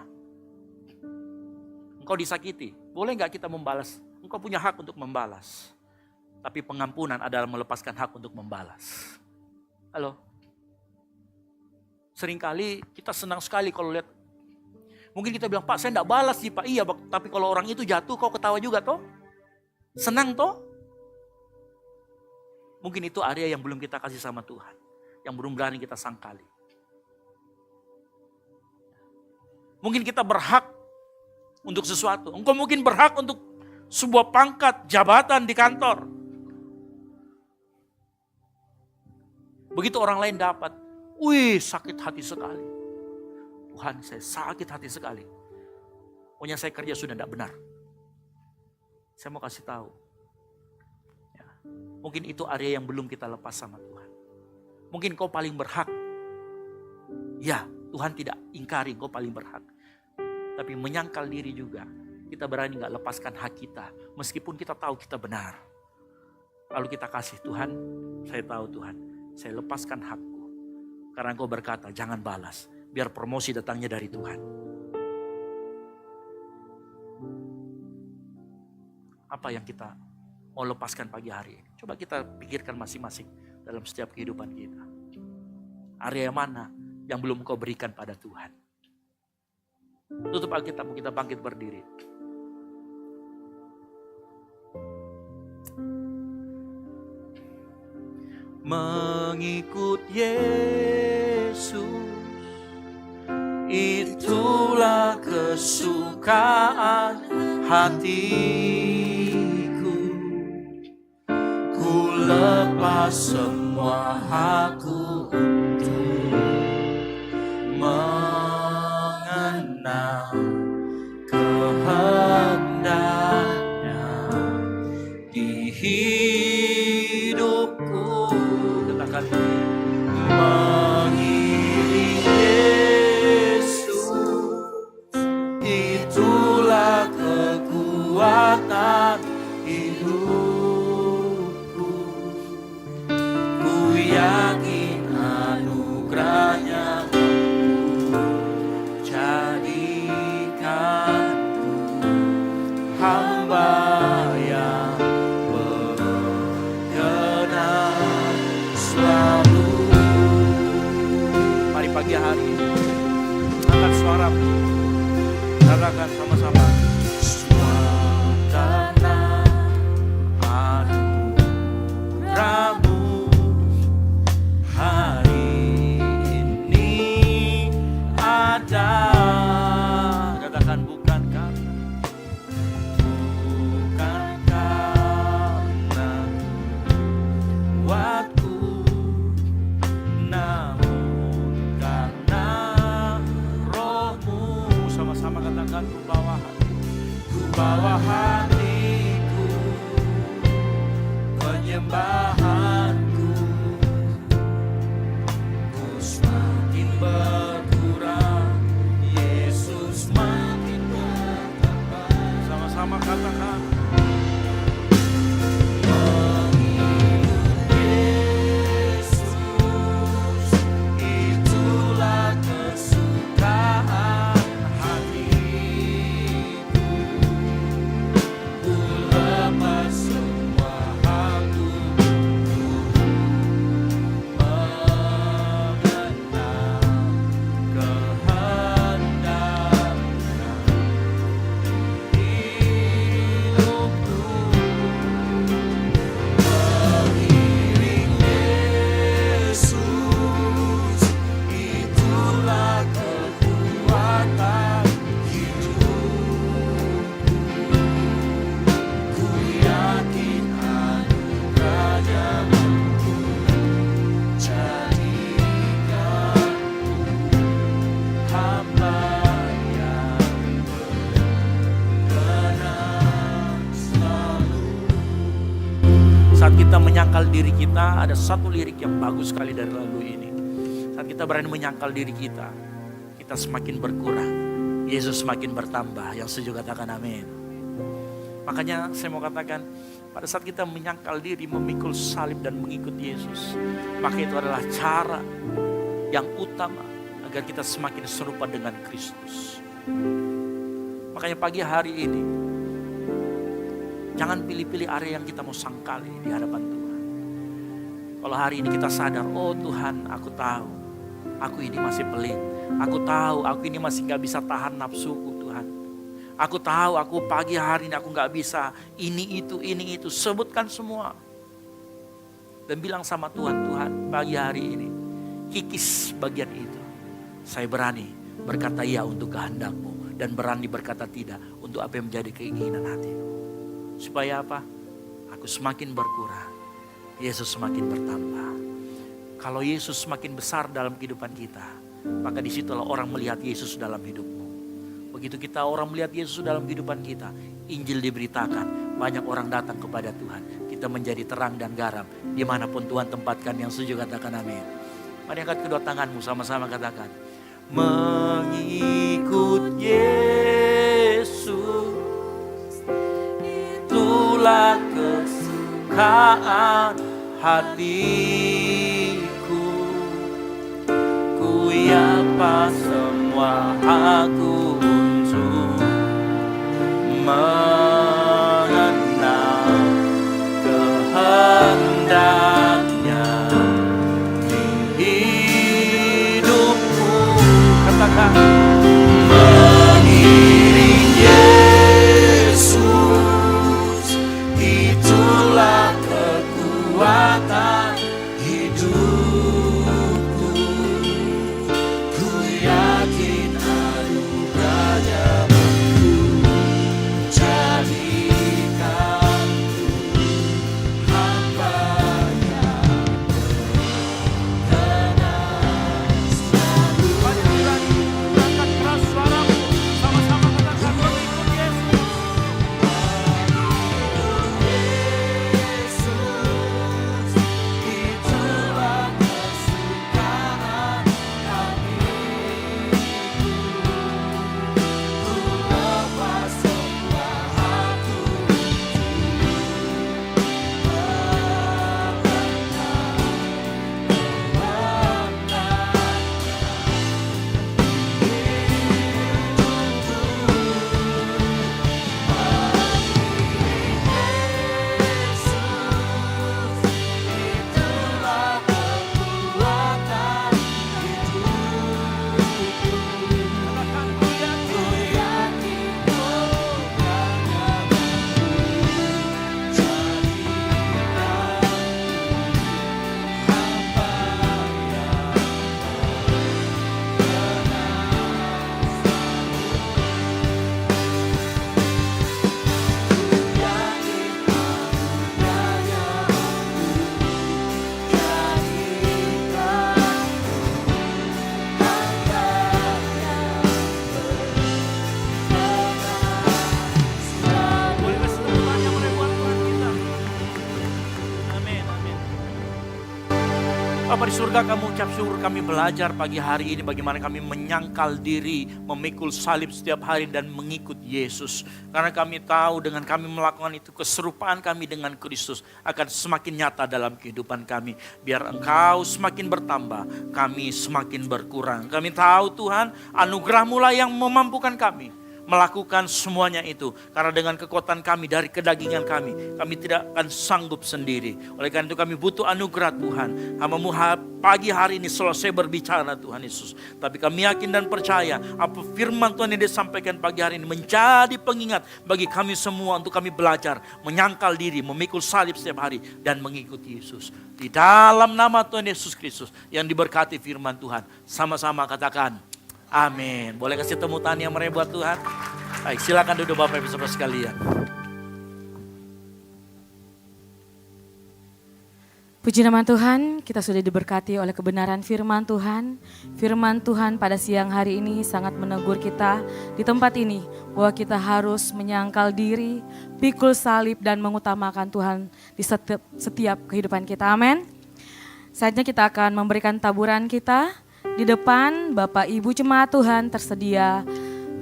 Engkau disakiti, boleh gak kita membalas? Engkau punya hak untuk membalas. Tapi pengampunan adalah melepaskan hak untuk membalas. Halo? Seringkali kita senang sekali kalau lihat. Mungkin kita bilang, Pak saya enggak balas sih Pak. Iya, tapi kalau orang itu jatuh kau ketawa juga toh? Senang toh? Mungkin itu area yang belum kita kasih sama Tuhan. Yang belum berani kita sangkali. Mungkin kita berhak untuk sesuatu. Engkau mungkin berhak untuk sebuah pangkat, jabatan di kantor. Begitu orang lain dapat, wih sakit hati sekali. Tuhan saya sakit hati sekali. Pokoknya saya kerja sudah tidak benar. Saya mau kasih tahu. Ya, mungkin itu area yang belum kita lepas sama Tuhan. Mungkin kau paling berhak. Ya, Tuhan tidak ingkari kau paling berhak. Tapi menyangkal diri juga. Kita berani gak lepaskan hak kita. Meskipun kita tahu kita benar. Lalu kita kasih Tuhan. Saya tahu Tuhan. Saya lepaskan hakku. Karena Engkau berkata jangan balas. Biar promosi datangnya dari Tuhan. Apa yang kita mau lepaskan pagi hari ini? Coba kita pikirkan masing-masing. Dalam setiap kehidupan kita. Area mana yang belum Engkau berikan pada Tuhan. Tutup Alkitabmu, kita bangkit berdiri. Mengikut Yesus, itulah kesukaan hatiku. Ku lepas semua hakku untuk mengenal kehendaknya di hidupku. Katakan mengiring Yesus, itulah kekuatan hidupku. Ku yakin anugerahnya saat kita menyangkal diri kita, ada satu lirik yang bagus sekali dari lagu ini. Saat kita berani menyangkal diri kita semakin berkurang, Yesus semakin bertambah. Yang setuju katakan amin. Makanya saya mau katakan, pada saat kita menyangkal diri, memikul salib dan mengikut Yesus, maka itu adalah cara yang utama agar kita semakin serupa dengan Kristus. Makanya pagi hari ini, jangan pilih-pilih area yang kita mau sangkali di hadapan Tuhan. Kalau hari ini kita sadar, oh Tuhan, aku tahu, aku ini masih pelit. Aku tahu, aku ini masih gak bisa tahan nafsuku Tuhan. Aku tahu, aku pagi hari ini aku gak bisa ini itu. Sebutkan semua. Dan bilang sama Tuhan, Tuhan pagi hari ini, kikis bagian itu. Saya berani berkata iya untuk kehendak-Mu. Dan berani berkata tidak untuk apa yang menjadi keinginan hatiku. Supaya apa? Aku semakin berkurang, Yesus semakin bertambah. Kalau Yesus semakin besar dalam kehidupan kita, maka disitulah orang melihat Yesus dalam hidupmu. Begitu kita orang melihat Yesus dalam kehidupan kita, Injil diberitakan, banyak orang datang kepada Tuhan. Kita menjadi terang dan garam dimanapun Tuhan tempatkan. Yang setuju katakan amin. Mari angkat kedua tanganmu sama-sama katakan, mengikut Yesus, itulah kesukaan hatiku. Apa semua aku untuk mengenal kehendaknya di hidupku. Katakan, mengiring Yesus, itulah kekuatan hidup. Bapa di surga, kami ucap syukur, kami belajar pagi hari ini bagaimana kami menyangkal diri, memikul salib setiap hari dan mengikut Yesus. Karena kami tahu dengan kami melakukan itu, keserupaan kami dengan Kristus akan semakin nyata dalam kehidupan kami. Biar Engkau semakin bertambah, kami semakin berkurang. Kami tahu Tuhan, anugerah-Mu lah yang memampukan kami melakukan semuanya itu. Karena dengan kekuatan kami dari kedagingan kami tidak akan sanggup sendiri. Oleh karena itu kami butuh anugerah Tuhan. Hamba-Mu pagi hari ini selesai berbicara Tuhan Yesus. Tapi kami yakin dan percaya apa firman Tuhan yang disampaikan pagi hari ini menjadi pengingat bagi kami semua untuk kami belajar menyangkal diri, memikul salib setiap hari dan mengikuti Yesus. Di dalam nama Tuhan Yesus Kristus yang diberkati firman Tuhan. Sama-sama katakan amin. Boleh kasih tepuk tangan yang meriah buat Tuhan. Baik, silakan duduk Bapak Ibu Saudara sekalian. Puji nama Tuhan, kita sudah diberkati oleh kebenaran firman Tuhan. Firman Tuhan pada siang hari ini sangat menegur kita di tempat ini bahwa kita harus menyangkal diri, pikul salib dan mengutamakan Tuhan di setiap kehidupan kita. Amin. Saatnya kita akan memberikan taburan kita. Di depan Bapak Ibu Jemaat Tuhan tersedia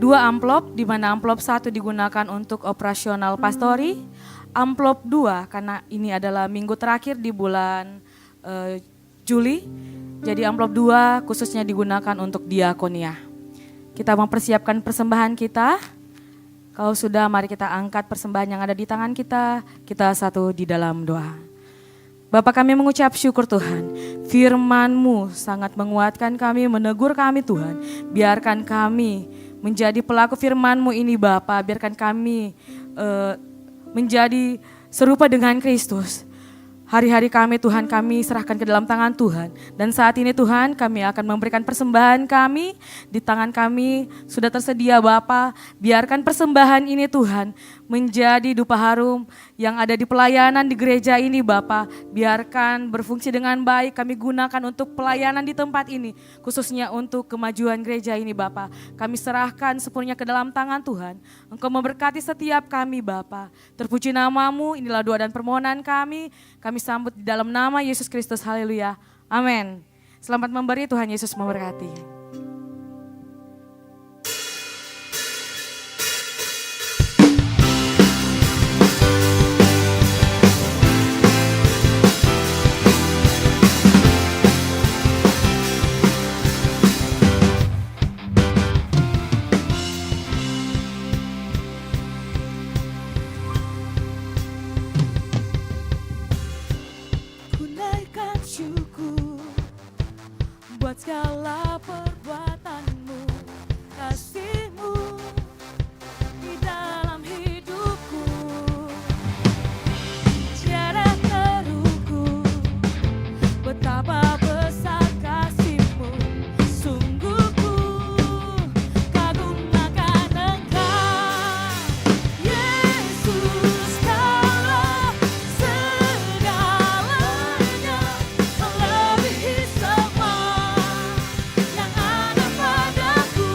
2 amplop, di mana amplop 1 digunakan untuk operasional pastori. Amplop 2 karena ini adalah minggu terakhir di bulan Juli. Jadi amplop 2 khususnya digunakan untuk diakonia. Kita mempersiapkan persembahan kita. Kalau sudah, mari kita angkat persembahan yang ada di tangan kita. Kita satu di dalam doa. Bapa, kami mengucap syukur Tuhan. Firman-Mu sangat menguatkan kami, menegur kami Tuhan. Biarkan kami menjadi pelaku firman-Mu ini Bapa. Biarkan kami menjadi serupa dengan Kristus. Hari-hari kami Tuhan kami serahkan ke dalam tangan Tuhan. Dan saat ini Tuhan kami akan memberikan persembahan kami. Di tangan kami sudah tersedia Bapa. Biarkan persembahan ini Tuhan menjadi dupa harum yang ada di pelayanan di gereja ini Bapa. Biarkan berfungsi dengan baik, kami gunakan untuk pelayanan di tempat ini. Khususnya untuk kemajuan gereja ini Bapa. Kami serahkan sepenuhnya ke dalam tangan Tuhan. Engkau memberkati setiap kami Bapa. Terpuji nama-Mu, inilah doa dan permohonan kami. Kami sambut di dalam nama Yesus Kristus, haleluya, amin. Selamat memberi, Tuhan Yesus memberkati. Buat segala perbuatan-Mu, kasih-Mu di dalam hidupku. Tiada terukur betapa besar kasih-Mu. Sungguh ku kagum akan Engkau, Yesus, Kaulah segalanya, melebihi semua yang ada padaku.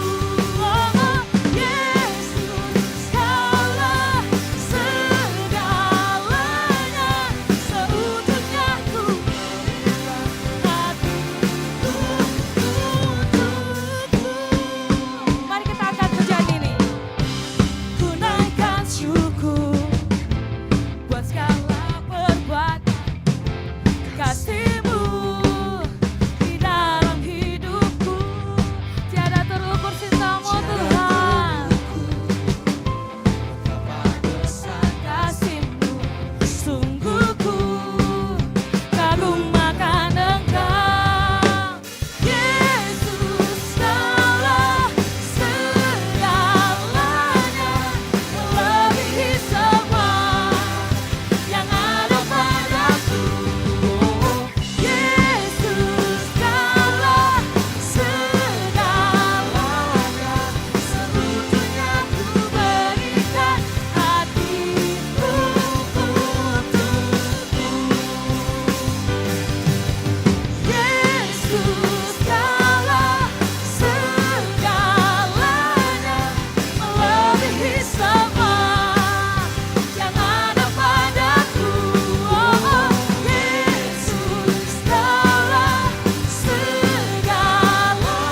Oh, Yesus, Kaulah segalanya, seutuhnya ku berikan hatiku untukmu. Mari kita angkat pujian ini. Ku naikkan syukur buat segala perbuatan kasih-Mu di dalam hidupku. Tiada terukur cinta-Mu Tuhan. Kasih-Mu sungguh ku kagum akan Engkau, Yesus, Kaulah segalanya, melebihi semua yang ada padaku. Yesus, Kaulah segalanya, seutuhnya ku berikan hatiku untukmu. Yesus, Kaulah segalanya, melebihi semua yang ada padaku. Oh, Yesus, Kaulah segalanya,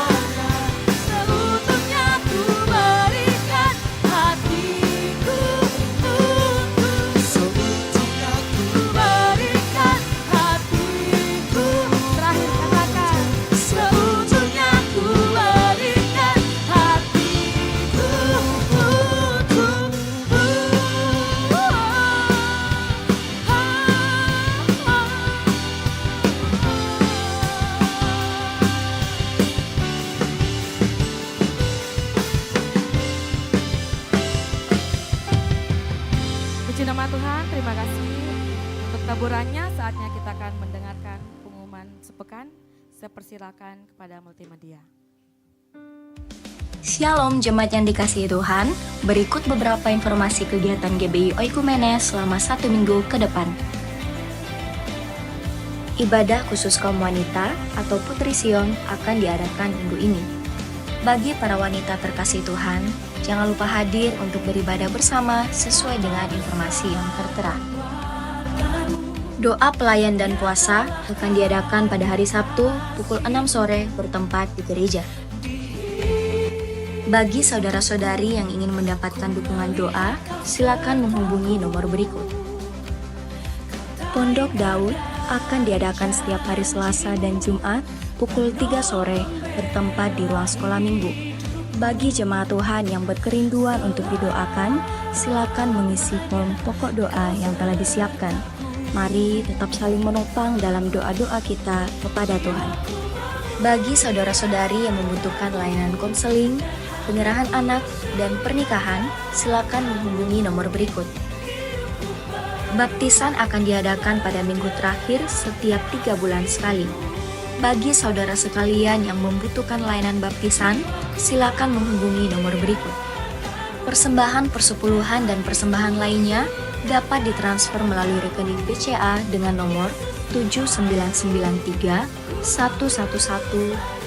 seutuhnya ku berikan hatiku untukmu. Seutuhnya ku berikan hatiku. Terakhir katakan, seutuhnya ku berikan hatiku untukmu. Puji nama Tuhan, terima kasih untuk taburannya. Saatnya kita akan mendengarkan pengumuman sepekan. Saya persilakan kepada multimedia. Shalom jemaat yang dikasihi Tuhan, berikut beberapa informasi kegiatan GBI Oikumene selama 1 minggu ke depan. Ibadah khusus kaum wanita atau Putri Sion akan diadakan minggu ini. Bagi para wanita terkasih Tuhan, jangan lupa hadir untuk beribadah bersama sesuai dengan informasi yang tertera. Doa pelayan dan puasa akan diadakan pada hari Sabtu pukul 6 sore bertempat di gereja. Bagi saudara-saudari yang ingin mendapatkan dukungan doa, silakan menghubungi nomor berikut. Pondok Daud akan diadakan setiap hari Selasa dan Jumat pukul 3 sore bertempat di ruang sekolah minggu. Bagi jemaat Tuhan yang berkerinduan untuk didoakan, silakan mengisi form pokok doa yang telah disiapkan. Mari tetap saling menopang dalam doa-doa kita kepada Tuhan. Bagi saudara-saudari yang membutuhkan layanan konseling, penyerahan anak, dan pernikahan, silakan menghubungi nomor berikut. Baptisan akan diadakan pada minggu terakhir setiap 3 bulan sekali. Bagi saudara sekalian yang membutuhkan layanan baptisan, silakan menghubungi nomor berikut. Persembahan persepuluhan dan persembahan lainnya dapat ditransfer melalui rekening BCA dengan nomor 7993 111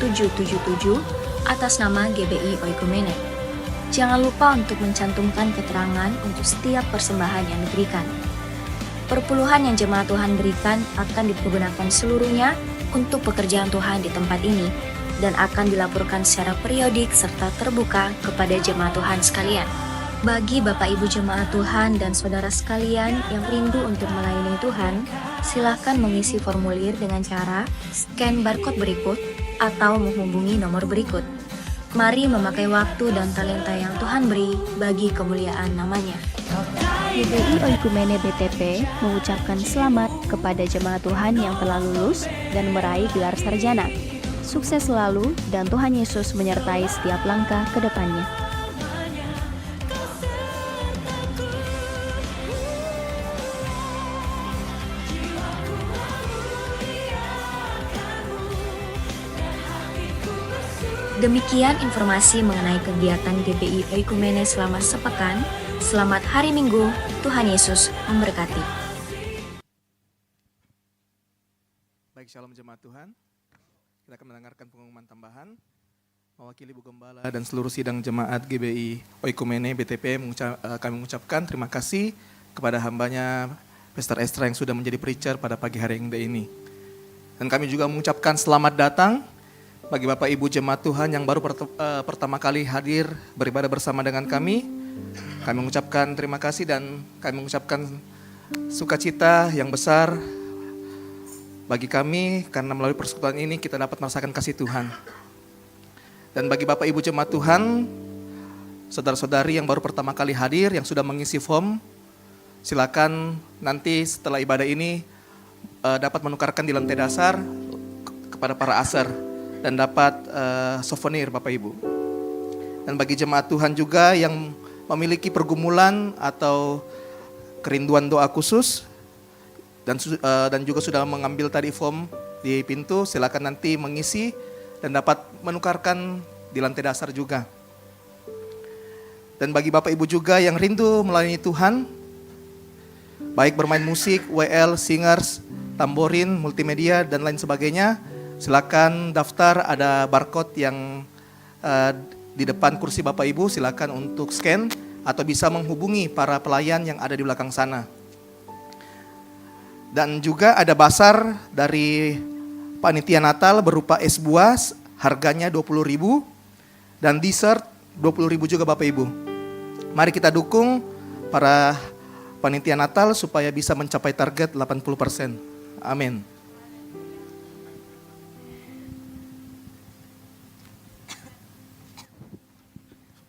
777 atas nama GBI Oikumene. Jangan lupa untuk mencantumkan keterangan untuk setiap persembahan yang diberikan. Perpuluhan yang jemaat Tuhan berikan akan dipergunakan seluruhnya untuk pekerjaan Tuhan di tempat ini dan akan dilaporkan secara periodik serta terbuka kepada jemaat Tuhan sekalian. Bagi Bapak Ibu jemaat Tuhan dan saudara sekalian yang rindu untuk melayani Tuhan, silakan mengisi formulir dengan cara scan barcode berikut atau menghubungi nomor berikut. Mari memakai waktu dan talenta yang Tuhan beri bagi kemuliaan namanya. GBI Oikumene BTP mengucapkan selamat kepada jemaat Tuhan yang telah lulus dan meraih gelar sarjana. Sukses selalu dan Tuhan Yesus menyertai setiap langkah ke depannya. Demikian informasi mengenai kegiatan GBI Oikumene selama sepekan. Selamat hari Minggu, Tuhan Yesus memberkati. Baik, shalom jemaat Tuhan. Kita akan mendengarkan pengumuman tambahan. Mewakili Ibu Gembala dan seluruh sidang jemaat GBI Oikumene BTP, kami mengucapkan terima kasih kepada hambanya Pastor Estra yang sudah menjadi preacher pada pagi hari yang indah ini. Dan kami juga mengucapkan selamat datang bagi Bapak Ibu jemaat Tuhan yang baru pertama kali hadir beribadah bersama dengan kami. Kami mengucapkan terima kasih dan kami mengucapkan sukacita yang besar bagi kami karena melalui persekutuan ini kita dapat merasakan kasih Tuhan. Dan bagi Bapak Ibu jemaat Tuhan, saudara-saudari yang baru pertama kali hadir yang sudah mengisi form, silakan nanti setelah ibadah ini dapat menukarkan di lantai dasar kepada para aser dan dapat souvenir Bapak Ibu. Dan bagi jemaat Tuhan juga yang memiliki pergumulan atau kerinduan doa khusus dan juga sudah mengambil tadi form di pintu, silakan nanti mengisi dan dapat menukarkan di lantai dasar juga. Dan bagi Bapak Ibu juga yang rindu melayani Tuhan, baik bermain musik, WL, singers, tamborin, multimedia dan lain sebagainya, silakan daftar, ada barcode yang di depan kursi Bapak Ibu, silakan untuk scan atau bisa menghubungi para pelayan yang ada di belakang sana. Dan juga ada basar dari panitia Natal berupa es buah, harganya 20.000 dan dessert 20.000 juga Bapak Ibu. Mari kita dukung para panitia Natal supaya bisa mencapai target 80%. Amin.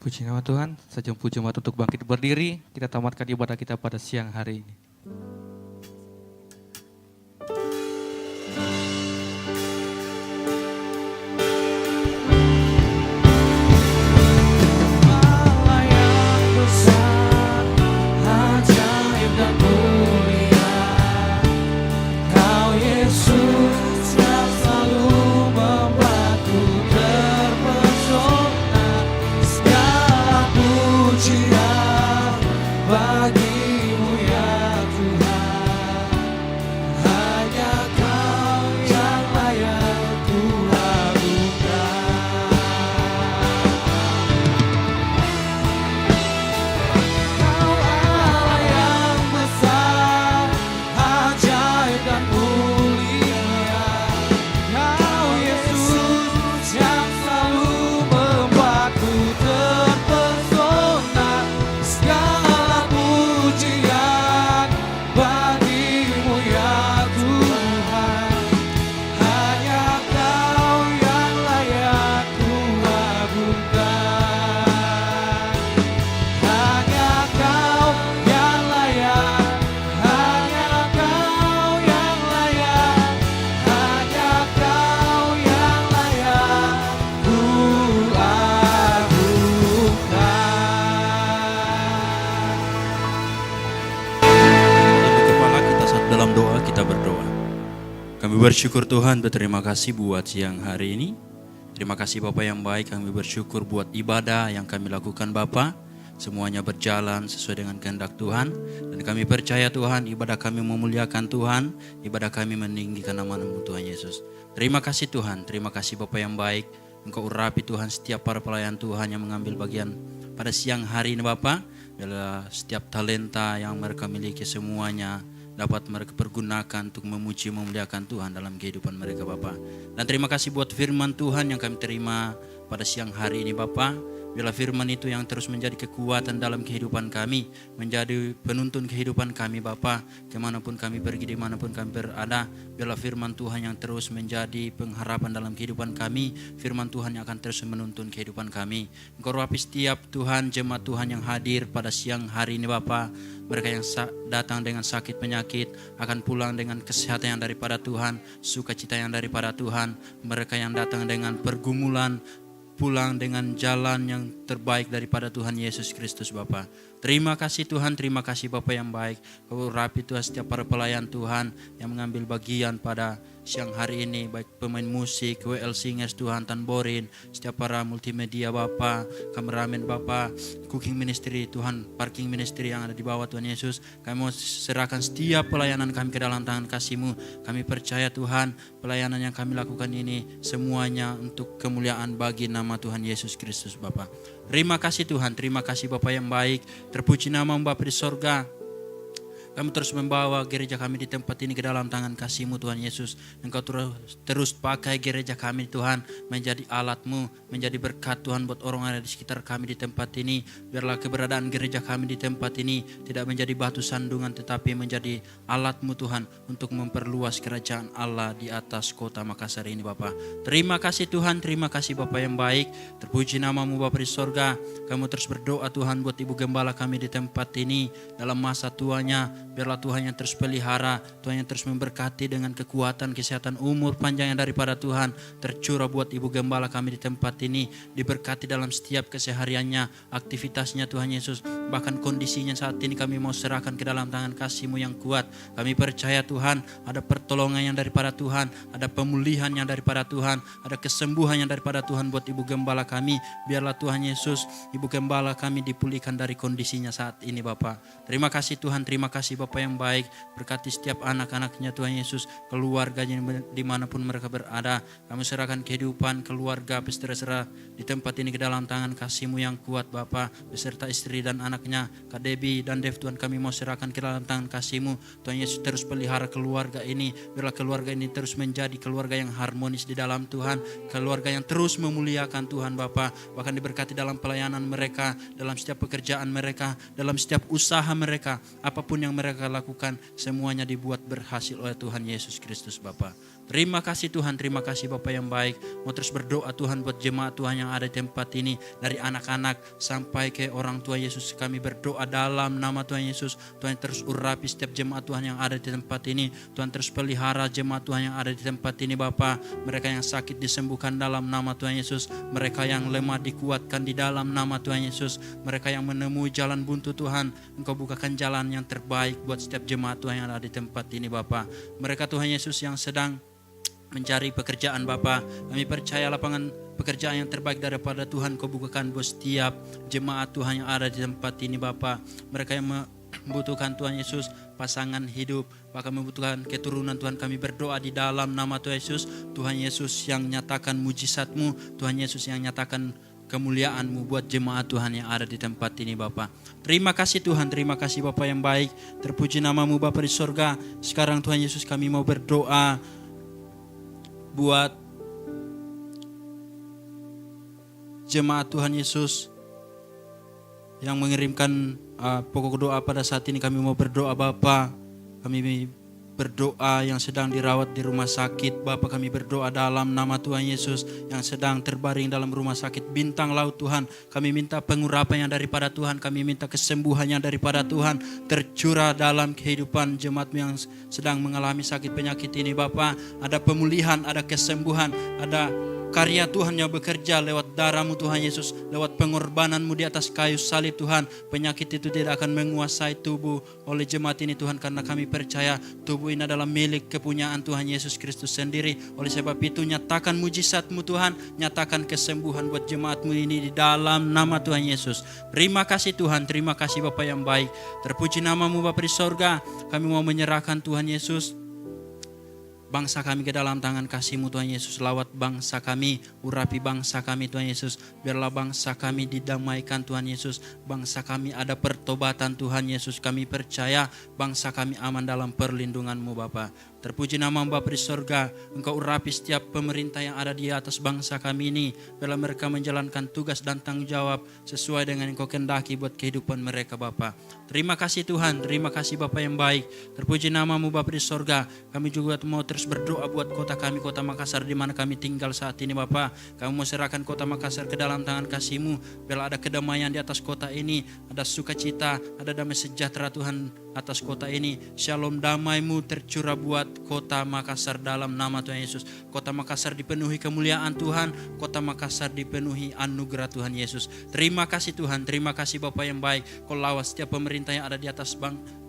Puji nama Tuhan, saja puji umat untuk bangkit berdiri, kita tamatkan ibadah kita pada siang hari ini. Bagimu ya bersyukur Tuhan, berterima kasih buat siang hari ini. Terima kasih Bapa yang baik, kami bersyukur buat ibadah yang kami lakukan Bapa. Semuanya berjalan sesuai dengan kehendak Tuhan. Dan kami percaya Tuhan, ibadah kami memuliakan Tuhan, ibadah kami meninggikan nama-Mu Tuhan Yesus. Terima kasih Tuhan, terima kasih Bapa yang baik. Engkau urapi Tuhan setiap para pelayan Tuhan yang mengambil bagian pada siang hari ini Bapa. Bila setiap talenta yang mereka miliki semuanya dapat mereka pergunakan untuk memuji memuliakan Tuhan dalam kehidupan mereka Bapa. Dan terima kasih buat firman Tuhan yang kami terima pada siang hari ini Bapa. Bila firman itu yang terus menjadi kekuatan dalam kehidupan kami, menjadi penuntun kehidupan kami Bapa, kemanapun kami pergi, dimanapun kami berada. Bila firman Tuhan yang terus menjadi pengharapan dalam kehidupan kami, firman Tuhan yang akan terus menuntun kehidupan kami. Engkau urapi setiap Tuhan jemaat Tuhan yang hadir pada siang hari ini Bapa. Mereka yang datang dengan sakit penyakit akan pulang dengan kesehatan yang daripada Tuhan, sukacita yang daripada Tuhan. Mereka yang datang dengan pergumulan pulang dengan jalan yang terbaik daripada Tuhan Yesus Kristus Bapa. Terima kasih Tuhan, terima kasih Bapa yang baik. Kau urapi Tuhan setiap para pelayan Tuhan yang mengambil bagian pada siang hari ini, baik pemain musik, WL Singers Tuhan, Tanborin, setiap para multimedia Bapa, kameramen Bapa, cooking ministry Tuhan, parking ministry yang ada di bawah Tuhan Yesus. Kami mau serahkan setiap pelayanan kami ke dalam tangan kasih-Mu. Kami percaya Tuhan, pelayanan yang kami lakukan ini semuanya untuk kemuliaan bagi nama Tuhan Yesus Kristus Bapa. Terima kasih Tuhan, terima kasih Bapa yang baik. Terpuji nama-Mu Bapa di sorga. Kami terus membawa gereja kami di tempat ini ke dalam tangan kasih-Mu Tuhan Yesus. Engkau terus pakai gereja kami Tuhan menjadi alat-Mu, menjadi berkat Tuhan buat orang yang ada di sekitar kami di tempat ini. Biarlah keberadaan gereja kami di tempat ini tidak menjadi batu sandungan tetapi menjadi alat-Mu Tuhan untuk memperluas kerajaan Allah di atas kota Makassar ini Bapa. Terima kasih Tuhan, terima kasih Bapa yang baik. Terpuji nama-Mu Bapa di sorga. Kamu terus berdoa Tuhan buat Ibu Gembala kami di tempat ini dalam masa tuanya. Biarlah Tuhan yang terus pelihara, Tuhan yang terus memberkati dengan kekuatan, kesehatan, umur panjang yang daripada Tuhan tercurah buat Ibu Gembala kami di tempat ini. Diberkati dalam setiap kesehariannya, aktivitasnya Tuhan Yesus. Bahkan kondisinya saat ini kami mau serahkan ke dalam tangan kasih-Mu yang kuat. Kami percaya Tuhan ada pertolongan yang daripada Tuhan, ada pemulihan yang daripada Tuhan, ada kesembuhan yang daripada Tuhan buat Ibu Gembala kami. Biarlah Tuhan Yesus, Ibu Gembala kami dipulihkan dari kondisinya saat ini Bapa. Terima kasih Tuhan, terima kasih Bapa yang baik. Berkati setiap anak-anaknya Tuhan Yesus, keluarganya dimanapun mereka berada. Kami serahkan kehidupan keluarga beserta di tempat ini ke dalam tangan kasih-Mu yang kuat Bapa, beserta istri dan anaknya Kak Debbie dan Dev Tuhan, kami mau serahkan ke dalam tangan kasih-Mu. Tuhan Yesus terus pelihara keluarga ini. Biarlah keluarga ini terus menjadi keluarga yang harmonis di dalam Tuhan, keluarga yang terus memuliakan Tuhan Bapa. Bahkan diberkati dalam pelayanan mereka, dalam setiap pekerjaan mereka, dalam setiap usaha mereka, apapun yang mereka lakukan semuanya dibuat berhasil oleh Tuhan Yesus Kristus Bapa. Terima kasih Tuhan, terima kasih Bapa yang baik. Mau terus berdoa Tuhan buat jemaat Tuhan yang ada di tempat ini, dari anak-anak sampai ke orang tua Yesus. Kami berdoa dalam nama Tuhan Yesus. Tuhan terus urapi setiap jemaat Tuhan yang ada di tempat ini. Tuhan terus pelihara jemaat Tuhan yang ada di tempat ini Bapa. Mereka yang sakit disembuhkan dalam nama Tuhan Yesus. Mereka yang lemah dikuatkan di dalam nama Tuhan Yesus. Mereka yang menemui jalan buntu Tuhan, Engkau bukakan jalan yang terbaik buat setiap jemaat Tuhan yang ada di tempat ini Bapa. Mereka Tuhan Yesus yang sedang mencari pekerjaan Bapa, kami percaya lapangan pekerjaan yang terbaik daripada Tuhan Kau bukakan buat setiap jemaat Tuhan yang ada di tempat ini Bapa. Mereka yang membutuhkan Tuhan Yesus pasangan hidup, bahkan membutuhkan keturunan Tuhan, kami berdoa di dalam nama Tuhan Yesus. Tuhan Yesus yang nyatakan mujizat-Mu, Tuhan Yesus yang nyatakan kemuliaan-Mu buat jemaat Tuhan yang ada di tempat ini Bapa. Terima kasih Tuhan, terima kasih Bapa yang baik. Terpuji nama-Mu Bapa di sorga. Sekarang Tuhan Yesus kami mau berdoa buat jemaat Tuhan Yesus yang mengirimkan pokok doa pada saat ini. Kami mau berdoa Bapa. Kami berdoa yang sedang dirawat di rumah sakit Bapa. Kami berdoa dalam nama Tuhan Yesus yang sedang terbaring dalam rumah sakit Bintang Laut Tuhan. Kami minta pengurapan yang daripada Tuhan. Kami minta kesembuhan yang daripada Tuhan tercurah dalam kehidupan jemaat-Mu yang sedang mengalami sakit penyakit ini Bapa. Ada pemulihan, ada kesembuhan, ada karya Tuhan yang bekerja lewat darah-Mu Tuhan Yesus, lewat pengorbanan-Mu di atas kayu salib Tuhan. Penyakit itu tidak akan menguasai tubuh oleh jemaat ini Tuhan, karena kami percaya tubuh ini adalah milik kepunyaan Tuhan Yesus Kristus sendiri. Oleh sebab itu nyatakan mujizat-Mu Tuhan, nyatakan kesembuhan buat jemaat-Mu ini di dalam nama Tuhan Yesus. Terima kasih Tuhan, terima kasih Bapa yang baik. Terpuji nama-Mu Bapa di sorga. Kami mau menyerahkan Tuhan Yesus bangsa kami ke dalam tangan kasih-Mu Tuhan Yesus. Lawat bangsa kami, urapi bangsa kami Tuhan Yesus. Biarlah bangsa kami didamaikan Tuhan Yesus. Bangsa kami ada pertobatan Tuhan Yesus. Kami percaya bangsa kami aman dalam perlindungan-Mu Bapa. Terpuji nama Bapa di sorga. Engkau urapi setiap pemerintah yang ada di atas bangsa kami ini. Biarlah mereka menjalankan tugas dan tanggung jawab sesuai dengan yang Kau kehendaki buat kehidupan mereka Bapa. Terima kasih Tuhan, terima kasih Bapa yang baik. Terpuji nama-Mu Bapa di sorga. Kami juga mau terus berdoa buat kota kami, kota Makassar di mana kami tinggal saat ini Bapa. Kami mau serahkan kota Makassar ke dalam tangan kasih-Mu. Biarlah ada kedamaian di atas kota ini, ada sukacita, ada damai sejahtera Tuhan atas kota ini. Shalom, damai-Mu tercurah buat kota Makassar dalam nama Tuhan Yesus. Kota Makassar dipenuhi kemuliaan Tuhan, kota Makassar dipenuhi anugerah Tuhan Yesus. Terima kasih Tuhan, terima kasih Bapa yang baik. Kau lawas setiap pemerintah yang ada di atas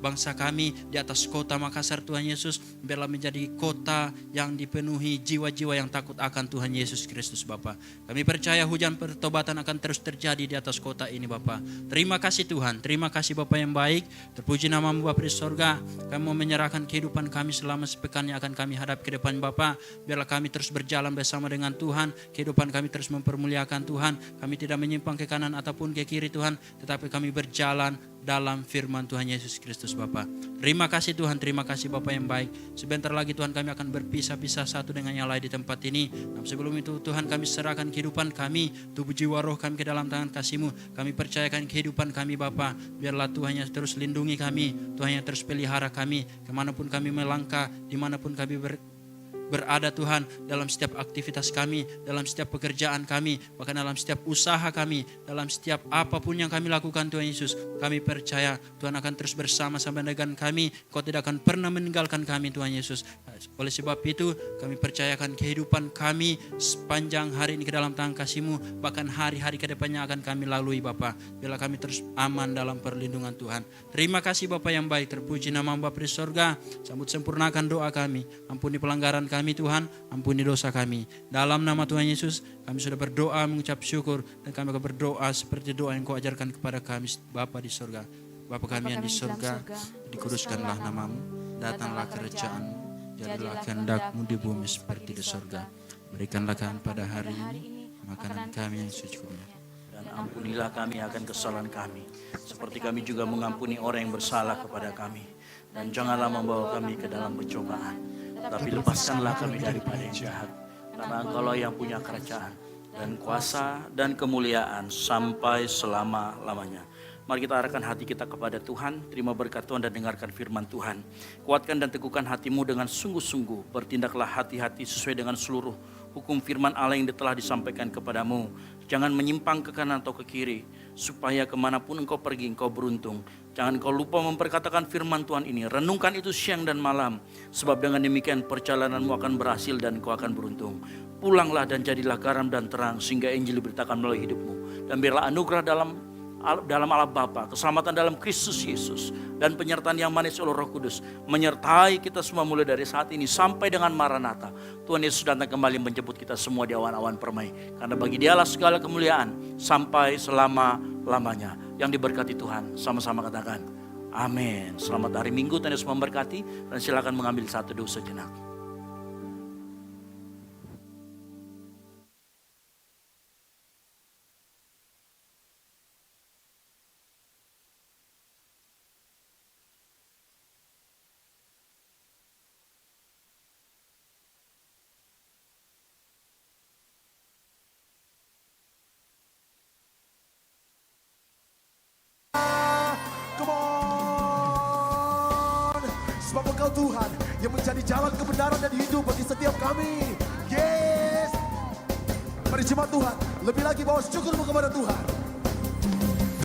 bangsa kami, di atas kota Makassar Tuhan Yesus. Biarlah menjadi kota yang dipenuhi jiwa-jiwa yang takut akan Tuhan Yesus Kristus Bapa. Kami percaya hujan pertobatan akan terus terjadi di atas kota ini Bapa. Terima kasih Tuhan, terima kasih Bapa yang baik. Terpuji nama-Mu Bapa di sorga. Kami mau menyerahkan kehidupan kami selama sepekan yang akan kami hadap ke depan Bapa. Biarlah kami terus berjalan bersama dengan Tuhan. Kehidupan kami terus mempermuliakan Tuhan. Kami tidak menyimpang ke kanan ataupun ke kiri Tuhan, tetapi kami berjalan dalam firman Tuhan Yesus Kristus Bapa. Terima kasih Tuhan, terima kasih Bapa yang baik. Sebentar lagi Tuhan kami akan berpisah-pisah satu dengan yang lain di tempat ini. Namun sebelum itu Tuhan kami serahkan kehidupan kami, tubuh jiwa roh kami ke dalam tangan kasih-Mu. Kami percayakan kehidupan kami Bapa. Biarlah Tuhan yang terus lindungi kami, Tuhan yang terus pelihara kami, kemanapun kami melangkah, dimanapun kami berada Tuhan, dalam setiap aktivitas kami, dalam setiap pekerjaan kami, bahkan dalam setiap usaha kami, dalam setiap apapun yang kami lakukan Tuhan Yesus. Kami percaya Tuhan akan terus bersama-sama dengan kami. Kau tidak akan pernah meninggalkan kami Tuhan Yesus. Oleh sebab itu kami percayakan kehidupan kami sepanjang hari ini ke dalam tangan kasih-Mu. Bahkan hari-hari ke depannya akan kami lalui Bapa. Biarlah kami terus aman dalam perlindungan Tuhan. Terima kasih Bapa yang baik. Terpuji nama Bapa di sorga. Sambut sempurnakan doa kami. Ampuni pelanggaran kami Tuhan, ampuni dosa kami. Dalam nama Tuhan Yesus, kami sudah berdoa mengucap syukur, dan kami akan berdoa seperti doa yang Kau ajarkan kepada kami Bapa di surga. Bapa kami yang di surga, dikuduskanlah nama-Mu, datanglah kerajaan-Mu, jadilah kehendak-Mu di bumi seperti di surga. Berikanlah kami pada hari ini makanan kami yang secukupnya. Dan ampunilah kami akan kesalahan kami, seperti kami juga mengampuni orang yang bersalah kepada kami. Dan janganlah membawa kami ke dalam pencobaan, tapi lepaskanlah kami daripada yang jahat. Karena Engkau-Lah yang punya kerajaan dan kuasa dan kemuliaan sampai selama-lamanya. Mari kita arahkan hati kita kepada Tuhan. Terima berkat Tuhan dan dengarkan firman Tuhan. Kuatkan dan teguhkan hatimu dengan sungguh-sungguh. Bertindaklah hati-hati sesuai dengan seluruh hukum firman Allah yang telah disampaikan kepadamu. Jangan menyimpang ke kanan atau ke kiri, supaya kemanapun engkau pergi engkau beruntung. Jangan kau lupa memperkatakan firman Tuhan ini. Renungkan itu siang dan malam. Sebab dengan demikian perjalananmu akan berhasil dan kau akan beruntung. Pulanglah dan jadilah garam dan terang, sehingga Injil diberitakan melalui hidupmu. Dan biarlah anugerah dalam Allah Bapa, keselamatan dalam Kristus Yesus, dan penyertaan yang manis oleh Roh Kudus menyertai kita semua mulai dari saat ini sampai dengan Maranatha. Tuhan Yesus datang kembali menjemput kita semua di awan-awan permai. Karena bagi Dialah segala kemuliaan sampai selama-lamanya. Yang diberkati Tuhan, sama-sama katakan amin. Selamat hari Minggu, Tuhan Yesus memberkati, dan silakan mengambil satu doa sejenak. Sebab Engkau Tuhan yang menjadi jalan kebenaran dan hidup bagi setiap kami. Yes. Mari jemaat Tuhan, lebih lagi bawa syukurmu kepada Tuhan.